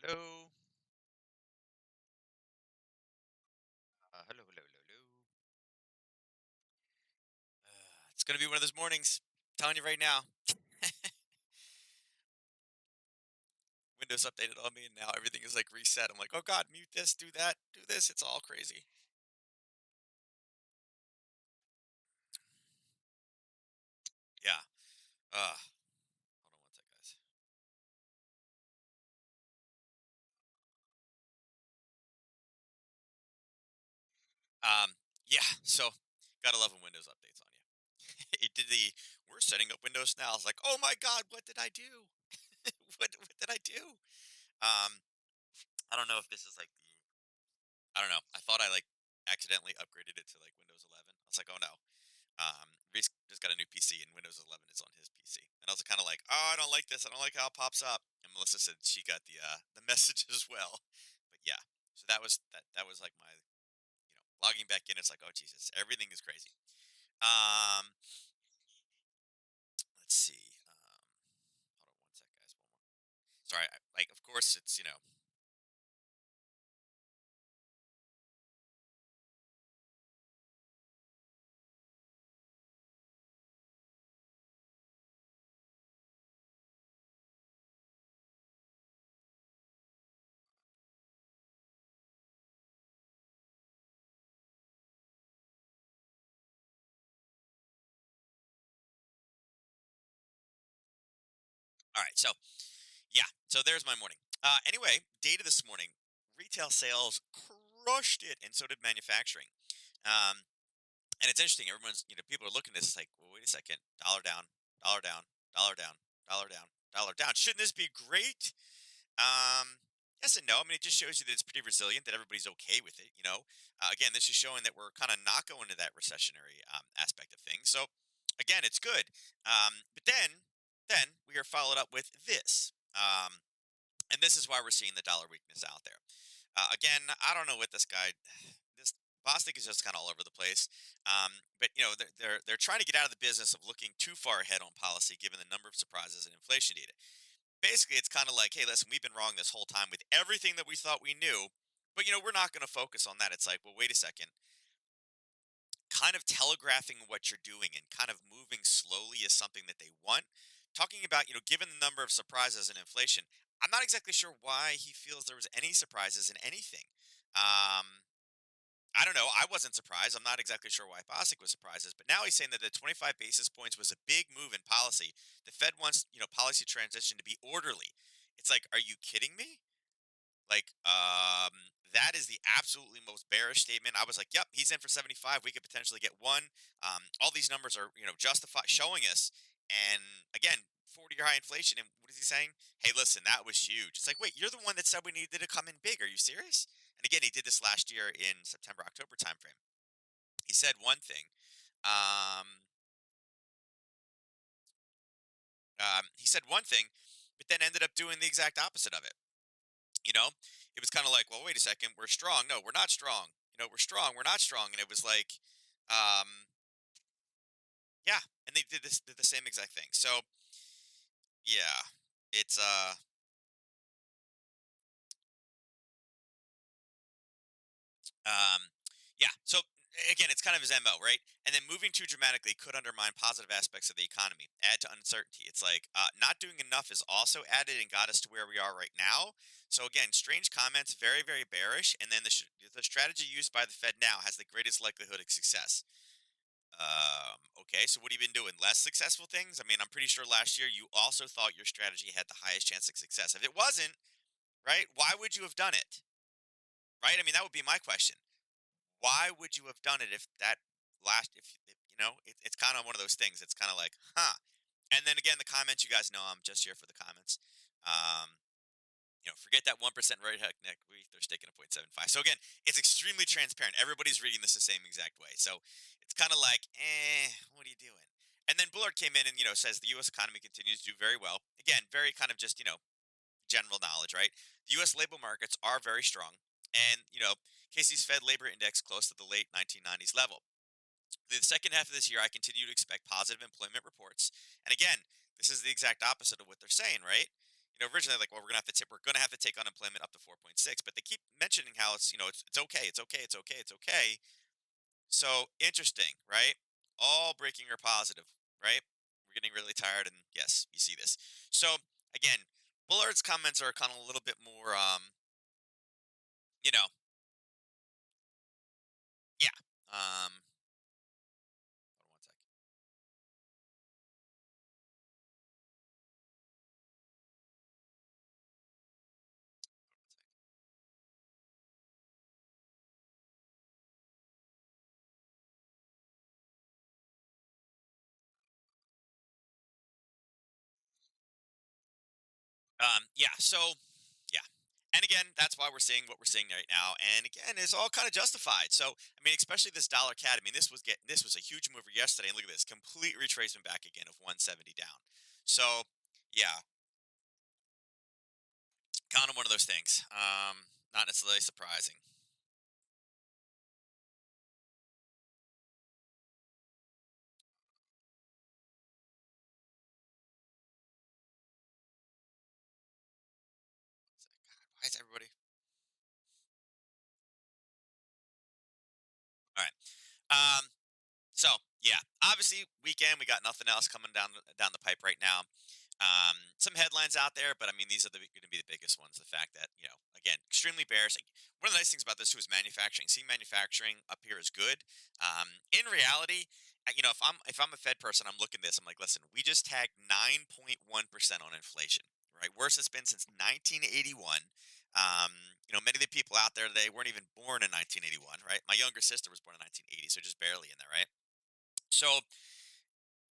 Hello. Hello, hello, hello, hello. It's gonna be one of those mornings. Telling you right now. Windows updated on me, and now everything is like reset. I'm like, oh god, mute this, do that, do this. It's all crazy. Yeah. Hold on one sec, guys. Yeah. So, gotta love when Windows updates on you. It did the we're setting up Windows now. I was like, oh my god, what did I do? What did I do? I don't know if this is like the I don't know. I thought I like accidentally upgraded it to like Windows 11. I was like, oh no. Reese just got a new PC and Windows 11 is on his PC, and I was kind of like, "Oh, I don't like this. I don't like how it pops up." And Melissa said she got the message as well. But yeah, so that was like my logging back in. It's like, oh Jesus, everything is crazy. Um, let's see. Hold on one sec, guys. One more. Sorry, like of course it's all right. So yeah, so there's my morning. Anyway, data this morning. Retail sales crushed it, and so did manufacturing. Um, And it's interesting. Everyone's, people are looking at this like, well, wait a second, dollar down, dollar down, dollar down, dollar down, dollar down. Shouldn't this be great? Um, yes and no. I mean, it just shows you that it's pretty resilient, that everybody's okay with it. Again, this is showing that we're kind of not going to that recessionary aspect of things. So, again, it's good. But then we are followed up with this. And this is why we're seeing the dollar weakness out there. Again, I don't know what this guy, this Bostic is just kind of all over the place. But they're trying to get out of the business of looking too far ahead on policy, given the number of surprises in inflation data. Basically, it's kind of like, hey, listen, we've been wrong this whole time with everything that we thought we knew, but we're not going to focus on that. It's like, well, wait a second, kind of telegraphing what you're doing and kind of moving slowly is something that they want. Talking about, given the number of surprises in inflation, I'm not exactly sure why he feels there was any surprises in anything. Um, I don't know. I wasn't surprised. I'm not exactly sure why Bostic was surprised, but now he's saying that the 25 basis points was a big move in policy. The Fed wants, policy transition to be orderly. It's like, are you kidding me? Like, that is the absolutely most bearish statement. I was like, yep, he's in for 75. We could potentially get one. All these numbers are, justify showing us. And again, 40-year high inflation. And what is he saying? Hey, listen, that was huge. It's like, wait, you're the one that said we needed to come in big. Are you serious? And again, he did this last year in September, October timeframe. He said one thing. Um, he said one thing, but then ended up doing the exact opposite of it. You know, it was kind of like, well, wait a second, we're strong. No, we're not strong. We're strong. We're not strong. And it was like, um, yeah. And they did the same exact thing. So yeah, it's um, yeah. So again, it's kind of his mo, right? And then moving too dramatically could undermine positive aspects of the economy, add to uncertainty. It's like not doing enough is also added and got us to where we are right now. So again, strange comments, very very bearish. And then the strategy used by the Fed now has the greatest likelihood of success. Okay, so what have you been doing? Less successful things? I mean, I'm pretty sure last year you also thought your strategy had the highest chance of success. If it wasn't, right, why would you have done it? Right? I mean, that would be my question. Why would you have done it if that if it's kind of one of those things. It's kind of like, huh. And then again, the comments, you guys know I'm just here for the comments. Um, forget that 1% rate hike next week. They're sticking a 0.75. So again, it's extremely transparent. Everybody's reading this the same exact way. So it's kind of like, what are you doing? And then Bullard came in and says the U.S. economy continues to do very well. Again, very kind of just general knowledge, right? The U.S. labor markets are very strong, and Casey's Fed labor index close to the late 1990s level. The second half of this year, I continue to expect positive employment reports. And again, this is the exact opposite of what they're saying, right? Originally like, well, we're gonna have to take unemployment up to 4.6, but they keep mentioning how it's okay, it's okay, it's okay, it's okay. So interesting, right? All breaking are positive, right? We're getting really tired, and yes, you see this. So again, Bullard's comments are kind of a little bit more, you know, yeah. Hold on one second. Yeah. So yeah. And again, that's why we're seeing what we're seeing right now. And again, it's all kind of justified. So I mean, especially this dollar cat. I mean, this was a huge mover yesterday. And look at this, complete retracement back again of 170 down. So yeah, kind of one of those things. Not necessarily surprising. Why is everybody? All right. So yeah, obviously weekend we got nothing else coming down the pipe right now. Some headlines out there, but I mean these are going to be the biggest ones. The fact that again extremely bearish. Like, one of the nice things about this too is manufacturing. Seeing manufacturing up here is good. In reality, if I'm a Fed person, I'm looking at this. I'm like, listen, we just tagged 9.1% on inflation. Right, worst it's been since 1981. Many of the people out there today weren't even born in 1981. Right, my younger sister was born in 1980, so just barely in there. Right, so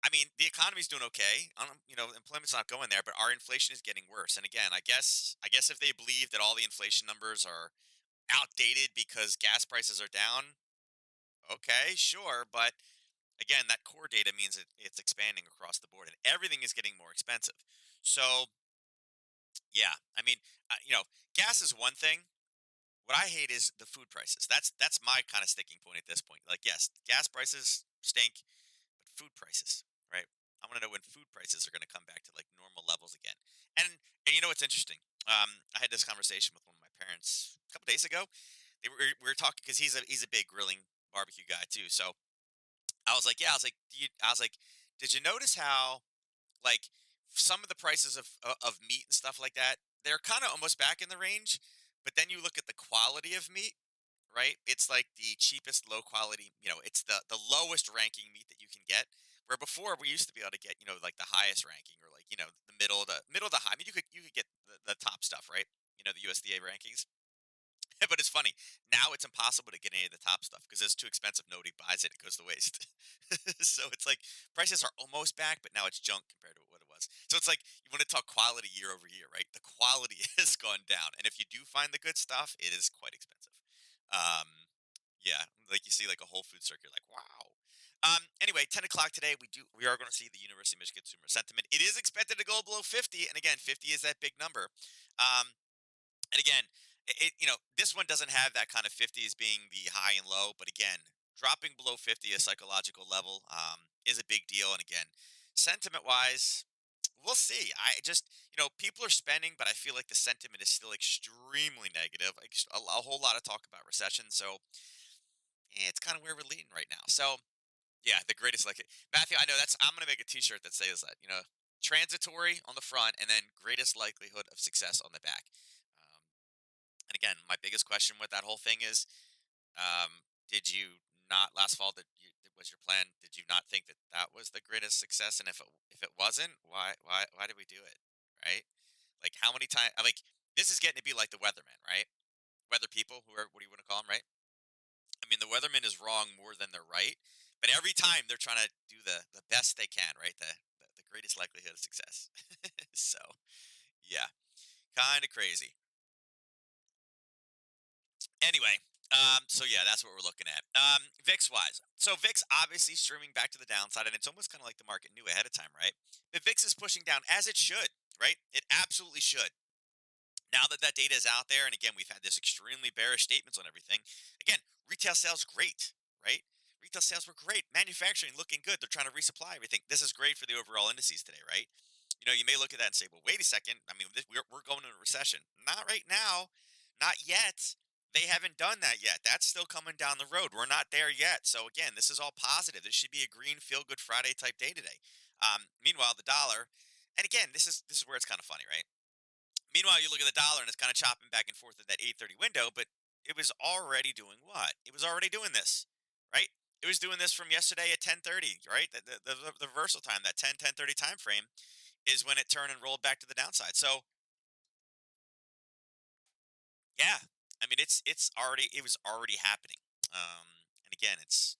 I mean, the economy's doing okay. Employment's not going there, but our inflation is getting worse. And again, I guess if they believe that all the inflation numbers are outdated because gas prices are down, okay, sure. But again, that core data means it's expanding across the board, and everything is getting more expensive. So yeah, I mean, gas is one thing. What I hate is the food prices. That's my kind of sticking point at this point. Like, yes, gas prices stink. But food prices, right? I want to know when food prices are going to come back to like normal levels again. And you know what's interesting? I had this conversation with one of my parents a couple days ago. We were talking because he's a big grilling barbecue guy too. So I was like, yeah, I was like, did you notice how like some of the prices of meat and stuff like that, they're kind of almost back in the range, but then you look at the quality of meat, right? It's like the cheapest low quality, it's the lowest ranking meat that you can get. Where before we used to be able to get, like the highest ranking or like, the middle of the high. I mean, you could get the top stuff, right? The USDA rankings. But it's funny. Now it's impossible to get any of the top stuff because it's too expensive. Nobody buys it. It goes to waste. So it's like prices are almost back, but now it's junk compared to what it was. So it's like you want to talk quality year over year, right? The quality has gone down, and if you do find the good stuff, it is quite expensive. Um, yeah, like you see like a Whole Food circuit, like wow. Anyway, 10 o'clock today, we are going to see the University of Michigan consumer sentiment. It is expected to go below 50, and again, 50 is that big number. And again, this one doesn't have that kind of 50s being the high and low, but again, dropping below 50 a psychological level is a big deal. And again, sentiment wise, we'll see. I just, people are spending, but I feel like the sentiment is still extremely negative. Like a whole lot of talk about recession. So it's kind of where we're leading right now. So yeah, the greatest like Matthew. I know I'm gonna make a T-shirt that says that. Transitory on the front, and then greatest likelihood of success on the back. Um, and again, my biggest question with that whole thing is, did you not last fall? Was your plan? Did you not think that that was the greatest success? And if it wasn't, why did we do it? Right? Like how many times? Like this is getting to be like the weatherman, right? Weather people, who are what do you want to call them, right? I mean, the weatherman is wrong more than they're right, but every time they're trying to do the best they can, right? The greatest likelihood of success. So yeah, kind of crazy. Anyway, so yeah, that's what we're looking at. VIX wise, so VIX obviously streaming back to the downside, and it's almost kind of like the market knew ahead of time, right? The VIX is pushing down as it should, right? It absolutely should. Now that that data is out there, and again, we've had this extremely bearish statements on everything. Again, retail sales great, right? Retail sales were great. Manufacturing looking good. They're trying to resupply everything. This is great for the overall indices today, right? You may look at that and say, well, wait a second. I mean, we're going into a recession. Not right now. Not yet. They haven't done that yet. That's still coming down the road. We're not there yet. So again, this is all positive. This should be a green feel good Friday type day today. Meanwhile, the dollar, and again, this is where it's kind of funny, right? Meanwhile, you look at the dollar and it's kind of chopping back and forth at that 8:30 window, but it was already doing what? It was already doing this, right? It was doing this from yesterday at 10:30, right? The reversal time, that 10:30 time frame is when it turned and rolled back to the downside. So, yeah, I mean it was already happening. And again, it's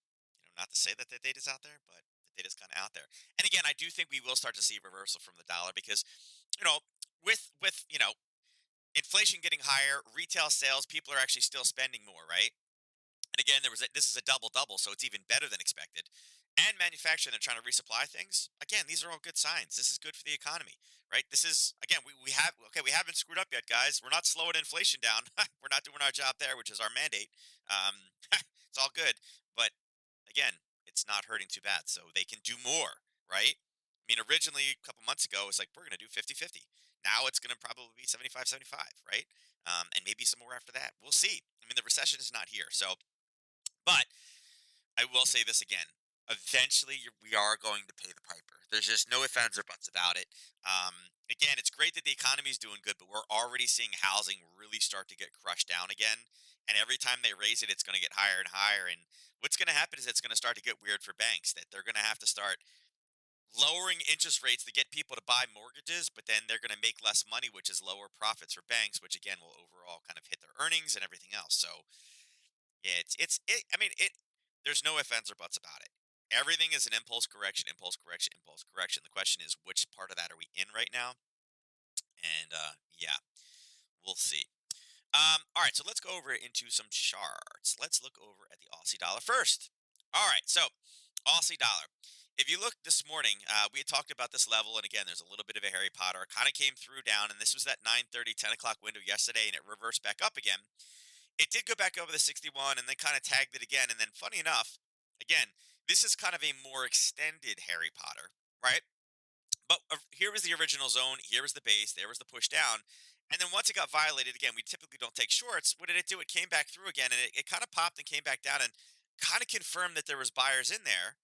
not to say that the data's out there, but the data's kind of out there. And again, I do think we will start to see a reversal from the dollar because you know with inflation getting higher, retail sales, people are actually still spending more, right? And again, this is a double double, so it's even better than expected. And manufacturing, they're trying to resupply things. Again, these are all good signs. This is good for the economy, right? This is again, we haven't screwed up yet, guys. We're not slowing inflation down. We're not doing our job there, which is our mandate. Um, it's all good, but again, it's not hurting too bad, so they can do more, right? I mean, originally a couple months ago, it was like we're going to do 50-50. Now it's going to probably be 75-75, right? And maybe some more after that. We'll see. I mean, the recession is not here, so but I will say this again. Eventually, we are going to pay the piper. There's just no ifs, ands, or buts about it. Again, it's great that the economy is doing good, but we're already seeing housing really start to get crushed down again. And every time they raise it, it's going to get higher and higher. And what's going to happen is it's going to start to get weird for banks that they're going to have to start lowering interest rates to get people to buy mortgages, but then they're going to make less money, which is lower profits for banks, which again will overall kind of hit their earnings and everything else. So yeah, I mean, there's no ifs, ands, or buts about it. Everything is an impulse correction, impulse correction, impulse correction. The question is, which part of that are we in right now? And yeah, we'll see. All right, so let's go over into some charts. Let's look over at the Aussie dollar first. All right, so Aussie dollar. If you look this morning, we had talked about this level, and again, there's a little bit of a Harry Potter. It kind of came through down, and this was that 9:30, 10 o'clock window yesterday, and it reversed back up again. It did go back over the 61 and then kind of tagged it again. And then, funny enough, again, this is kind of a more extended Harry Potter, right? But here was the original zone. Here was the base. There was the push down. And then once it got violated again, we typically don't take shorts. What did it do? It came back through again and it kind of popped and came back down and kind of confirmed that there was buyers in there.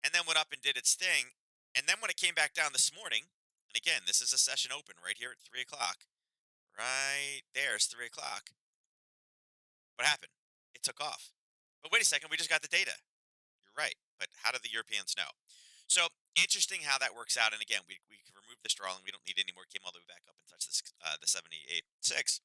And then went up and did its thing. And then when it came back down this morning, and again, this is a session open right here at 3 o'clock. Right there's 3 o'clock. What happened? It took off. But wait a second, we just got the data. You're right. But how do the Europeans know? So interesting how that works out. And again, we can remove the straw and we don't need any more. Came all the way back up and touched the 78.6.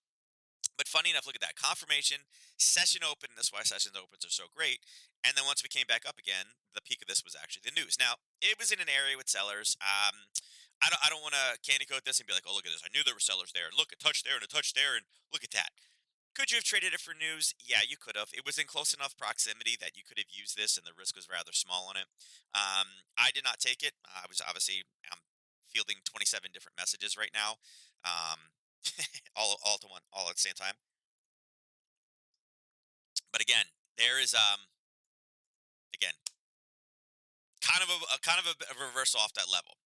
But funny enough, look at that confirmation session open. And that's why session opens are so great. And then once we came back up again, the peak of this was actually the news. Now it was in an area with sellers. I don't want to candy coat this and be like, oh look at this. I knew there were sellers there. And look, a touch there and a touch there, and look at that. Could you have traded it for news? Yeah, you could have. It was in close enough proximity that you could have used this, and the risk was rather small on it. I did not take it. I was obviously I'm fielding 27 different messages right now, um, all to one, all at the same time. But again, there is again kind of a reversal off that level.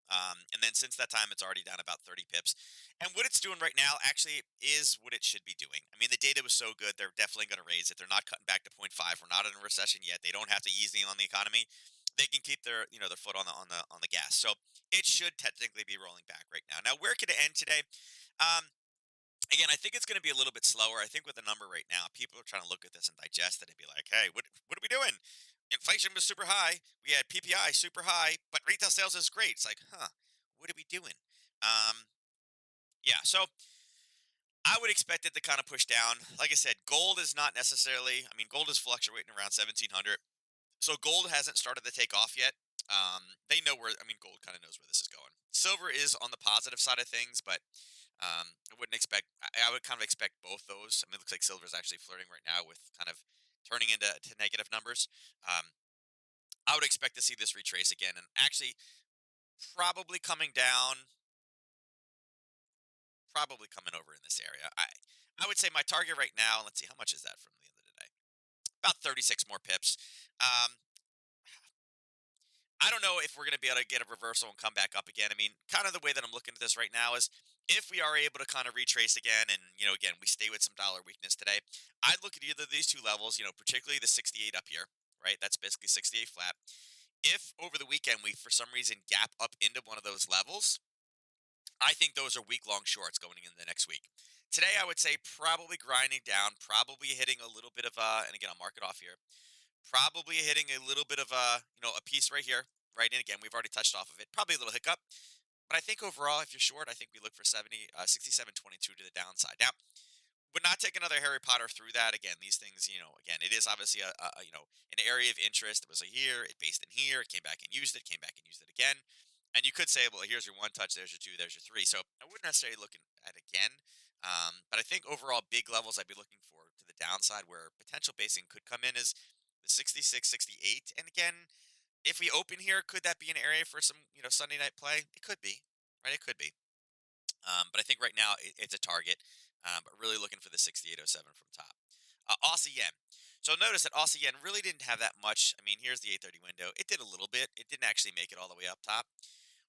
And then since that time, it's already down about 30 pips. And what it's doing right now actually is what it should be doing. I mean, the data was so good; they're definitely going to raise it. They're not cutting back to point 0.5. We're not in a recession yet. They don't have to ease in on the economy. They can keep their foot on the gas. So it should technically be rolling back right now. Now, where could it end today? Um, Again, I think it's going to be a little bit slower. I think with the number right now, people are trying to look at this and digest it and be like, "Hey, what are we doing? Inflation was super high. We had PPI super high, but retail sales is great." It's like, huh, what are we doing? Um, yeah, so I would expect it to kind of push down. Like I said, gold is not necessarily. I mean, gold is fluctuating around 1700. So gold hasn't started to take off yet. They know where. I mean, gold kind of knows where this is going. Silver is on the positive side of things, but I wouldn't expect. I would kind of expect both those. I mean, it looks like silver is actually flirting right now with kind of turning into negative numbers. Um, I would expect to see this retrace again, and actually probably coming down, probably coming over in this area. I would say my target right now. Let's see, how much is that from the end of the day? About 36 more pips. Um, I don't know if we're going to be able to get a reversal and come back up again. I mean, kind of the way that I'm looking at this right now is if we are able to kind of retrace again and, again, we stay with some dollar weakness today, I'd look at either of these two levels, particularly the 68 up here, right? That's basically 68 flat. If over the weekend we, for some reason, gap up into one of those levels, I think those are week long shorts going into the next week. Today, I would say probably grinding down, probably hitting a little bit of and again, I'll mark it off here, probably hitting a little bit of a piece right here, right? And again, we've already touched off of it. Probably a little hiccup, but I think overall, if you're short, I think we look for 67.22 to the downside. Now, would not take another Harry Potter through that. Again, these things, again, it is obviously an area of interest. It was like here, it based in here, it came back and used it, came back and used it again. And you could say, well, here's your one touch, there's your two, there's your three. So I wouldn't necessarily look at again. But I think overall, big levels I'd be looking for to the downside where potential basing could come in is the 66, 68. And again, if we open here, could that be an area for some, Sunday night play? It could be, right? It could be. But I think right now it's a target. But really looking for the 6807 from top. Aussie yen. So notice that Aussie yen really didn't have that much. I mean, here's the 830 window. It did a little bit. It didn't actually make it all the way up top.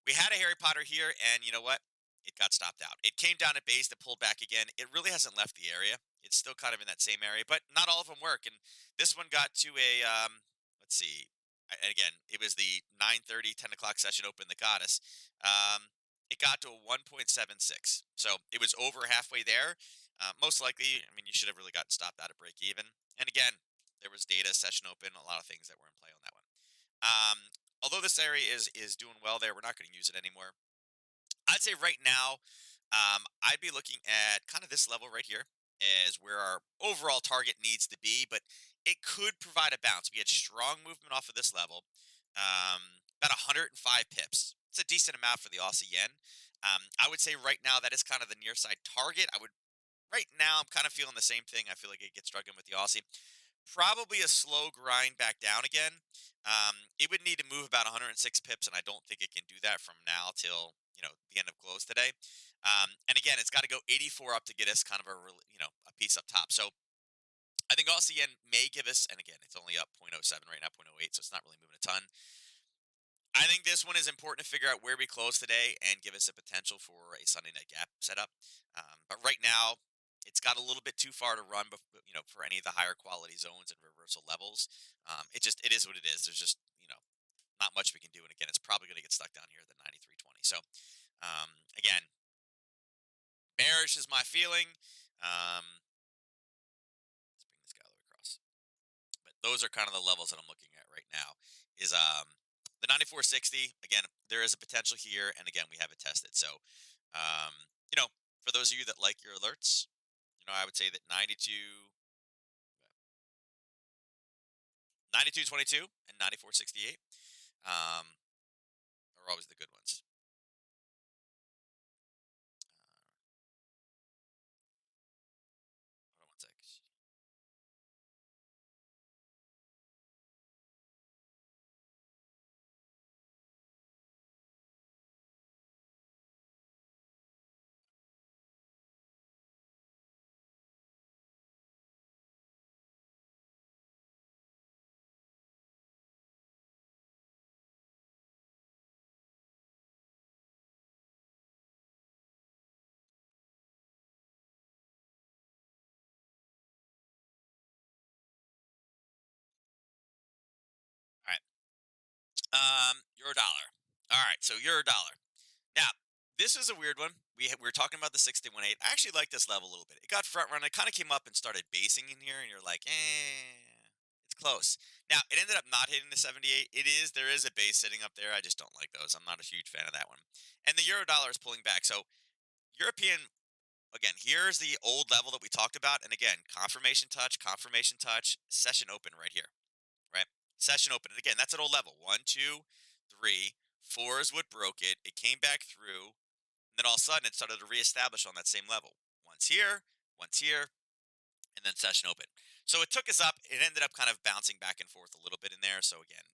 We had a Harry Potter here, and you know what? It got stopped out. It came down at base, it pulled back again. It really hasn't left the area. It's still kind of in that same area, but not all of them work. And this one got to a let's see. And again, it was the 9:30, 10 o'clock session open that got us. It got to a 1.76. So it was over halfway there. Most likely, I mean, you should have really gotten stopped out at break even. And again, there was data, session open, a lot of things that were in play on that one. Although this area is doing well there, we're not going to use it anymore. I'd say right now, I'd be looking at kind of this level right here as where our overall target needs to be, but it could provide a bounce. We had strong movement off of this level, about 105 pips. It's a decent amount for the Aussie yen. I would say right now that is kind of the near side target. I would right now I'm kind of feeling the same thing. I feel like it gets struggling with the Aussie. Probably a slow grind back down again. It would need to move about 106 pips, and I don't think it can do that from now till the end of close today. And again, it's got to go 84 up to get us kind of a piece up top. So I think LCN may give us, and again, it's only up 0.07 right now, 0.08, so it's not really moving a ton. I think this one is important to figure out where we close today and give us a potential for a Sunday night gap setup. But right now, it's got a little bit too far to run, for any of the higher quality zones and reversal levels. It is what it is. There's just not much we can do. And again, it's probably going to get stuck down here at the 93.20. So again, bearish is my feeling. Let's bring this guy all the way across. But those are kind of the levels that I'm looking at right now. Is the 94.60 again? There is a potential here, and again, we haven't tested. So, for those of you that like your alerts, I would say that 92.22 and 94.68 are always the good ones. Hold on one sec. All right. Euro dollar. All right. So euro dollar. Now, this is a weird one. We were talking about the 61.8. I actually like this level a little bit. It got front run. It kind of came up and started basing in here, and you're like, it's close. Now, it ended up not hitting the 78. There is a base sitting up there. I just don't like those. I'm not a huge fan of that one. And the euro dollar is pulling back. So, European, again, here's the old level that we talked about. And again, confirmation touch, session open right here, right? Session open. And again, that's an old level. One, two, three, four is what broke it. It came back through. And then all of a sudden, it started to reestablish on that same level. Once here, and then session open. So it took us up. It ended up kind of bouncing back and forth a little bit in there. So again,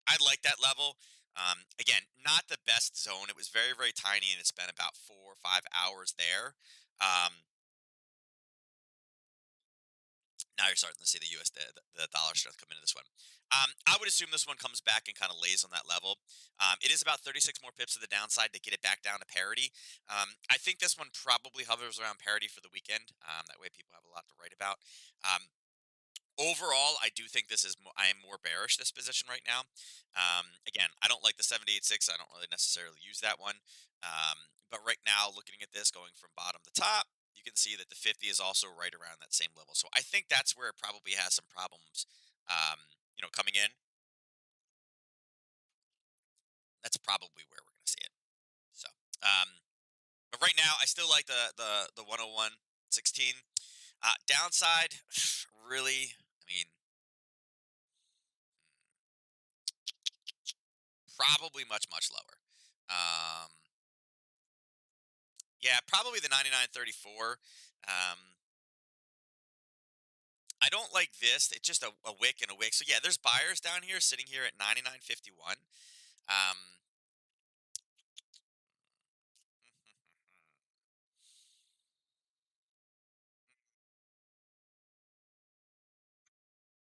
I like that level. Again, not the best zone. It was very, very tiny, and it's been about 4 or 5 hours there. Um, Now you're starting to see the dollar strength come into this one. I would assume this one comes back and kind of lays on that level. It is about 36 more pips to the downside to get it back down to parity. I think this one probably hovers around parity for the weekend. That way people have a lot to write about. Um, Overall, I do think this is I am more bearish this position right now. Again, I don't like the 78.6. I don't really necessarily use that one. But right now, looking at this going from bottom to top, you can see that the 50 is also right around that same level. So I think that's where it probably has some problems. Um, Coming in, that's probably where we're going to see it. So, um, but right now, I still like the 101.16. Downside, really. I mean, probably much lower. Um, yeah, probably the 99.34. I don't like this. It's just a wick and a wick. So yeah, there's buyers down here sitting here at 99.51. Um,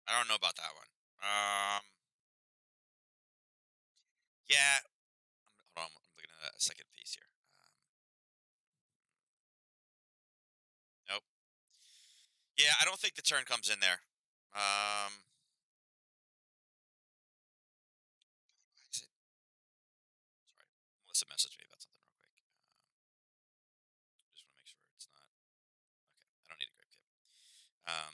I don't know about that one. Yeah, hold on. I'm looking at a second piece here. Nope. Yeah, I don't think the turn comes in there. Is it, sorry, Melissa messaged me about something real quick. Just want to make sure it's not. Okay, I don't need a grape kit. Um,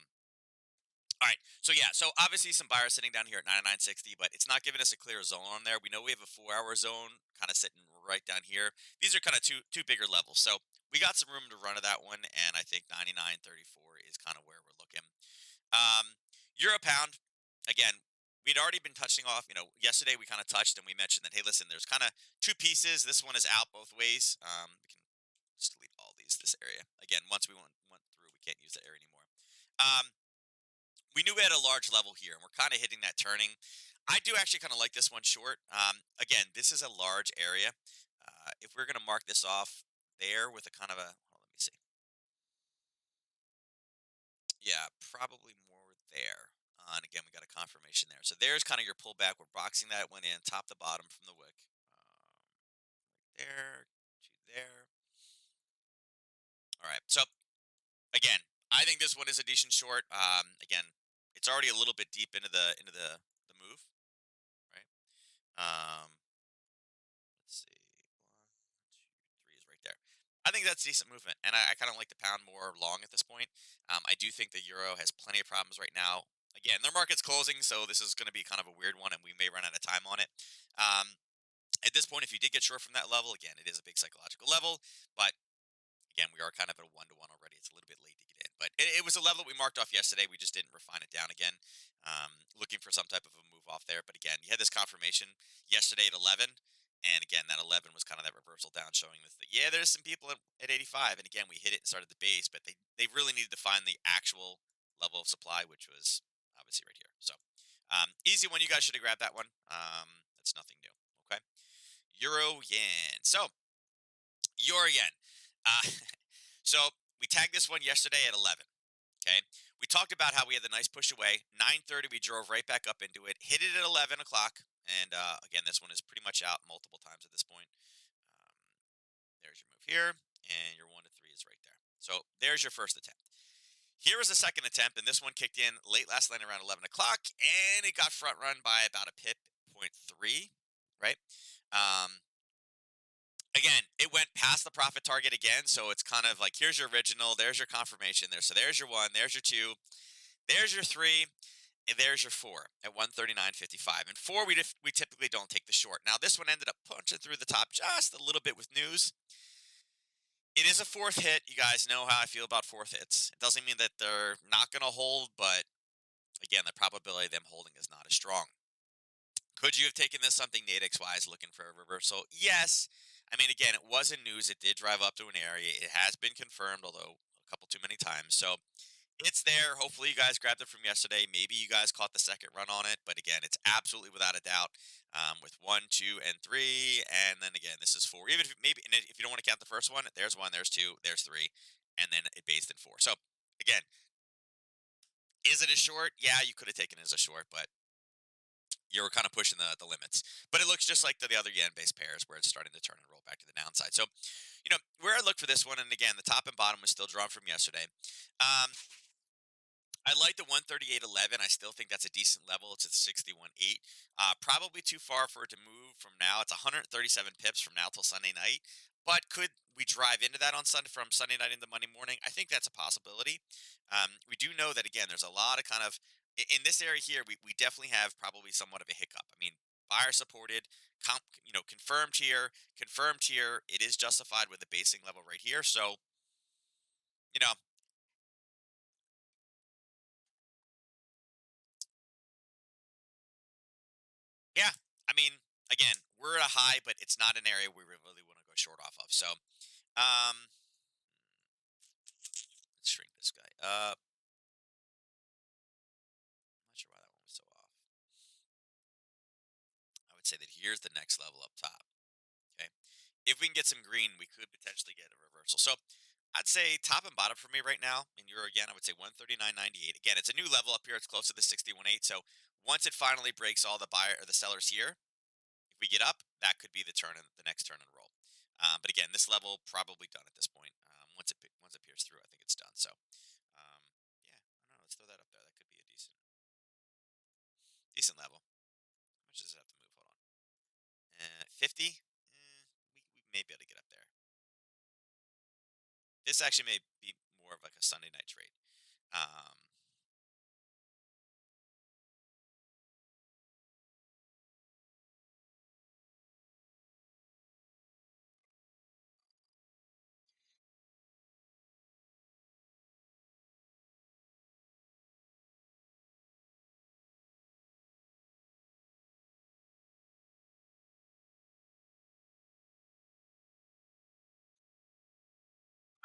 All right. So yeah. So obviously some buyers sitting down here at 99.60, but it's not giving us a clear zone on there. We know we have a 4 hour zone kind of sitting right down here. These are kind of two bigger levels. So we got some room to run to that one, and I think 99.34 is kind of where we're looking. Euro pound. Again, we'd already been touching off. Yesterday we kind of touched and we mentioned that, hey, listen, there's kind of two pieces. This one is out both ways. We can just delete all this area. Again, once we went through, we can't use that area anymore. Um, we knew we had a large level here, and we're kind of hitting that turning. I do actually kind of like this one short. Again, this is a large area. If we're going to mark this off there with a kind of a, let me see. Yeah, probably more there. And again, we got a confirmation there. So there's kind of your pullback. We're boxing that one in top to bottom from the wick. There to there. All right. So again, I think this one is a decent short. Again, it's already a little bit deep into the move, right? Um, Let's see. One, two, three is right there. I think that's decent movement, and I kind of like the pound more long at this point. I do think the euro has plenty of problems right now. Again, their market's closing, so this is going to be kind of a weird one, and we may run out of time on it. Um, at this point, if you did get short from that level, again, it is a big psychological level, but again, we are kind of at a 1-to-1 already. It's a little bit late to get in, but it was a level that we marked off yesterday. We just didn't refine it down again, looking for some type of a move off there. But again, you had this confirmation yesterday at 11, and again, that 11 was kind of that reversal down, showing this that yeah, there's some people at 85, and again, we hit it and started the base, but they really needed to find the actual level of supply, which was obviously right here. So easy one. You guys should have grabbed that one. That's nothing new. Okay, euro yen. So euro yen. Uh, So we tagged this one yesterday at 11. Okay, we talked about how we had the nice push away. 9:30, we drove right back up into it, hit it at 11 o'clock, and again, this one is pretty much out multiple times at this point. Um, there's your move here, and your 1 to 3 is right there. So there's your first attempt. Here was a second attempt, and this one kicked in late last night around 11 o'clock, and it got front run by about a pip, point 0.3, right? Um, Again, it went past the profit target again, so it's kind of like here's your original, there's your confirmation there. So there's your one, there's your two, there's your three, and there's your four at 139.55. And four, we typically don't take the short. Now this one ended up punching through the top just a little bit with news. It is a fourth hit. You guys know how I feel about fourth hits. It doesn't mean that they're not going to hold, but again, the probability of them holding is not as strong. Could you have taken this something Nadex wise looking for a reversal? Yes. I mean, again, it was in news. It did drive up to an area. It has been confirmed, although a couple too many times. So it's there. Hopefully, you guys grabbed it from yesterday. Maybe you guys caught the second run on it. But again, it's absolutely without a doubt with one, two, and three. And then again, this is four. Even if maybe, and if you don't want to count the first one, there's one, there's two, there's three. And then it based in four. So again, Is it a short? Yeah, you could have taken it as a short, but you were kind of pushing the limits. But it looks just like the other yen-based pairs where it's starting to turn and roll back to the downside. So, where I look for this one, and again, the top and bottom was still drawn from yesterday. Um, I like the 138.11. I still think that's a decent level. It's at 61.8. Probably too far for it to move from now. It's 137 pips from now till Sunday night. But could we drive into that on Sunday from Sunday night into Monday morning? I think that's a possibility. We do know that again. There's a lot of kind of in this area here. We definitely have probably somewhat of a hiccup. I mean, buyer supported, confirmed here. It is justified with the basing level right here. So you know, yeah. I mean, again, we're at a high, but it's not an area we really want to go short off of. So, let's shrink this guy up. I'm not sure why that one was so off. I would say that here's the next level up top. Okay. If we can get some green, we could potentially get a reversal. So I'd say top and bottom for me right now in euro again, I would say 139.98. Again, it's a new level up here. It's close to the 61.8. So once it finally breaks all the buyer or the sellers here, if we get up, that could be the turn and the next turn and roll. But again, this level probably done at this point. Once it peers through, I think it's done. So um, yeah, I don't know. Let's throw that up there. That could be a decent level. How much does it have to move? Hold on. 50. We may be able to get up there. This actually may be more of like a Sunday night trade. Um,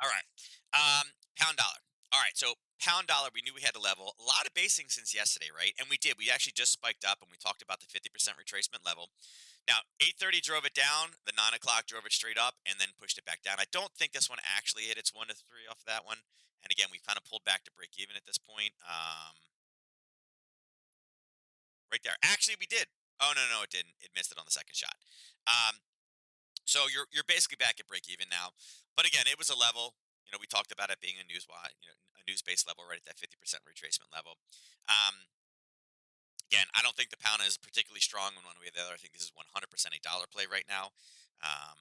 all right. Pound dollar. All right. So pound dollar, we knew we had a level. A lot of basing since yesterday, right? And we did. We actually just spiked up, and we talked about the 50% retracement level. Now, 8:30 drove it down. The 9 o'clock drove it straight up, and then pushed it back down. I don't think this one actually hit its 1 to 3 off of that one. And again, we've kind of pulled back to break even at this point. Right there. Actually, we did. Oh no, it didn't. It missed it on the second shot. Um, so you're basically back at break even now. But again, it was a level. We talked about it being a a news based level right at that 50% retracement level. Um, Again, I don't think the pound is particularly strong in one way or the other. I think this is 100% a dollar play right now. Um,